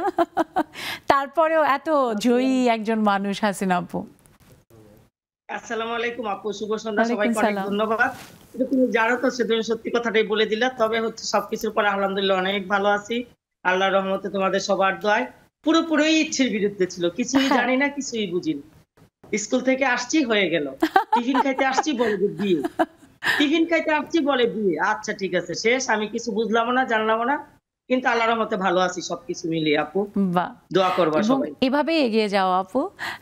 তারপরেও এত জয়ী একজন মানুষ হাসিনা আপু। আসসালামু আলাইকুম আপু, শুভ সন্ধ্যা সবাইকে, অনেক ধন্যবাদ। তুমি জানো তো সেদিন সত্যি কথাটাই বলে দিলা। তবে হচ্ছে সবকিছুর পরে আলহামদুলিল্লাহ অনেক ভালো আছি, আল্লাহর রহমতে, তোমাদের সবার দোয়ায়। পুরোপুরি ইচ্ছের বিরুদ্ধে ছিল, কিছুই জানি না, কিছুই বুঝিনি। স্কুল থেকে আসছি হয়ে গেল, টিফিন খাইতে আসছি বলে বিয়ে, টিফিন খাইতে আসছি বলে বিয়ে। আচ্ছা ঠিক আছে, শেষ। আমি কিছু বুঝলাম না, জানলাম না, কিন্তু আল্লাহর রহমতে ভালো আছি সবকিছু মিলিয়ে। আপু দোয়া করবা সবাই, এভাবে এগিয়ে যাও আপু।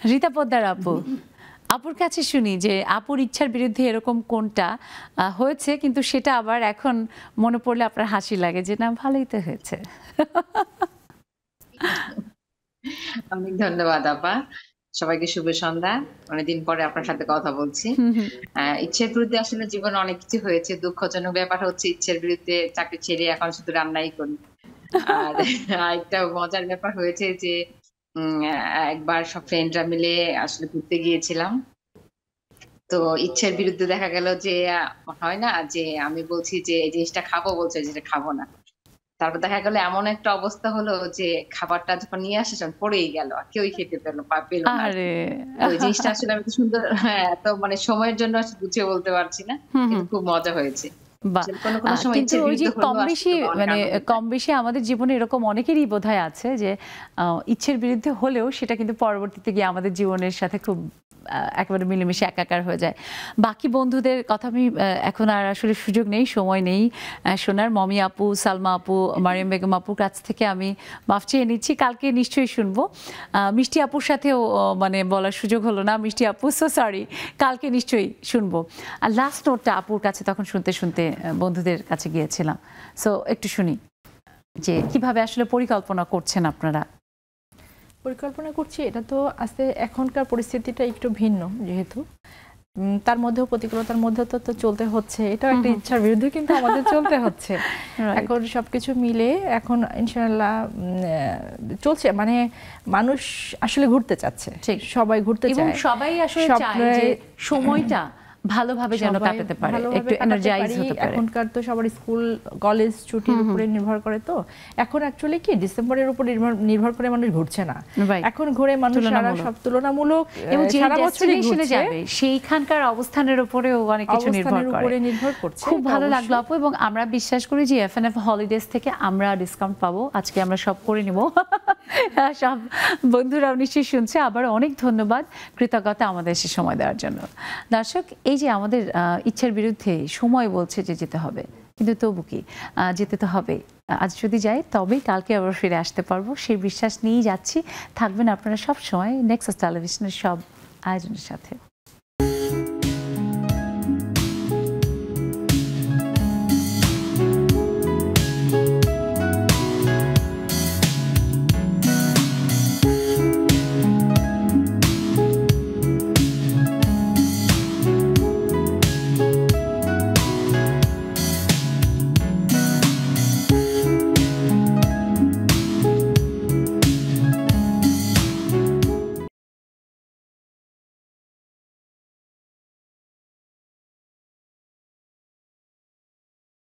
রীতা পোদ্দার আপু, আপুর কাছে শুনি যে আপুর ইচ্ছার বিরুদ্ধে এরকম কোনটা হয়েছে কিন্তু সেটা আবার এখন মনে পড়লে আপনার হাসি লাগে যে না ভালোই তো হয়েছে। অনেক ধন্যবাদ আপা, সবাইকে শুভ সন্ধ্যা। অনেকদিন পরে আপনার সাথে কথা বলছি। ইচ্ছের বিরুদ্ধে আসলে জীবনে অনেক কিছু হয়েছে। দুঃখজনক ব্যাপার হচ্ছে ইচ্ছের বিরুদ্ধে চাকরি ছেড়ে এখন শুধু রান্নাই করি। আর একটা মজার ব্যাপার হয়েছে যে একবার সব ফ্রেন্ডরা মিলে আসলে ঘুরতে গিয়েছিলাম। তো ইচ্ছের বিরুদ্ধে দেখা গেল যে হয় না যে আমি বলছি যে এই জিনিসটা খাবো, বলছে যেটা খাবো না। তারপর দেখা গেল এমন একটা অবস্থা হলো যে খাবারটা যখন নিয়ে আসে পড়েই গেল, কেউই খেতে পেলো না। ওই জিনিসটা আসলে আমি সুন্দর, হ্যাঁ, তো মানে সময়ের জন্য বুঝিয়ে বলতে পারছি না, কিন্তু খুব মজা হয়েছে। কিন্তু ওই যে কম বেশি আমাদের জীবনে এরকম অনেকেরই বোধহয় আছে যে ইচ্ছের বিরুদ্ধে হলেও সেটা কিন্তু পরবর্তীতে গিয়ে আমাদের জীবনের সাথে খুব একেবারে মিলেমিশে একাকার হয়ে যায়। বাকি বন্ধুদের কথা আমি এখন আর আসলে সুযোগ নেই, সময় নেই শোনার। মমি আপু, সালমা আপু, মারিয়াম বেগম আপুর কাছ থেকে আমি মাফ চেয়ে নিচ্ছি, কালকে নিশ্চয়ই শুনবো। মিষ্টি আপুর সাথেও মানে বলার সুযোগ হলো না, মিষ্টি আপু সো সরি, কালকে নিশ্চয়ই শুনবো। আর লাস্ট নোটটা আপুর কাছে তখন শুনতে শুনতে বন্ধুদের কাছে গিয়েছিলাম। সো একটু শুনি যে কিভাবে আসলে পরিকল্পনা করছেন আপনারা। পরিকল্পনা করছি, এটা তো আস্তে এখনকার পরিস্থিতিটা একটু ভিন্ন, যেহেতু তার মধ্যেও প্রতিকূলতার মধ্যে তো চলতে হচ্ছে। এটাও একটা ইচ্ছার বিরুদ্ধে কিন্তু আমাদের চলতে হচ্ছে। এখন সবকিছু মিলে এখন ইনশাআল্লাহ চলছে। মানে মানুষ আসলে ঘুরতে চাচ্ছে, সবাই ঘুরতে চায়, সবাই আসলে চায় যে সময়টা ভালোভাবে যেন কাটাতে পারে, একটু এনার্জাইজ হতে পারে। এখনকার তো সবার স্কুল কলেজ ছুটির উপরে নির্ভর করে, তো এখন অ্যাকচুয়ালি কি ডিসেম্বরের উপর নির্ভর করে মানুষ ঘুরছে না, এখন ঘুরে মানুষ সারা সব তুলনামূলক সারা বছরই ঘুরে যাবে, সেইখানকার অবস্থানের উপরেও অনেক কিছু নির্ভর করছে। খুব ভালো লাগলো আপু, এবং আমরা বিশ্বাস করি যে এফএনএফ হলিডেজ থেকে আমরা ডিসকাউন্ট পাবো। আজকে আমরা সব করে নিব, সব বন্ধুরাও নিশ্চয়ই শুনছে। আবার অনেক ধন্যবাদ, কৃতজ্ঞতা আমাদের সে সময় দেওয়ার জন্য। দর্শক, এই যে আমাদের ইচ্ছার বিরুদ্ধে সময় বলছে যে যেতে হবে, কিন্তু তবু কি যেতে তো হবে। আজ যদি যাই তবেই কালকে আবার ফিরে আসতে পারবো, সেই বিশ্বাস নিয়েই যাচ্ছি। থাকবেন আপনারা সব সময় নেক্সাস টেলিভিশনের সব আয়োজনের সাথে।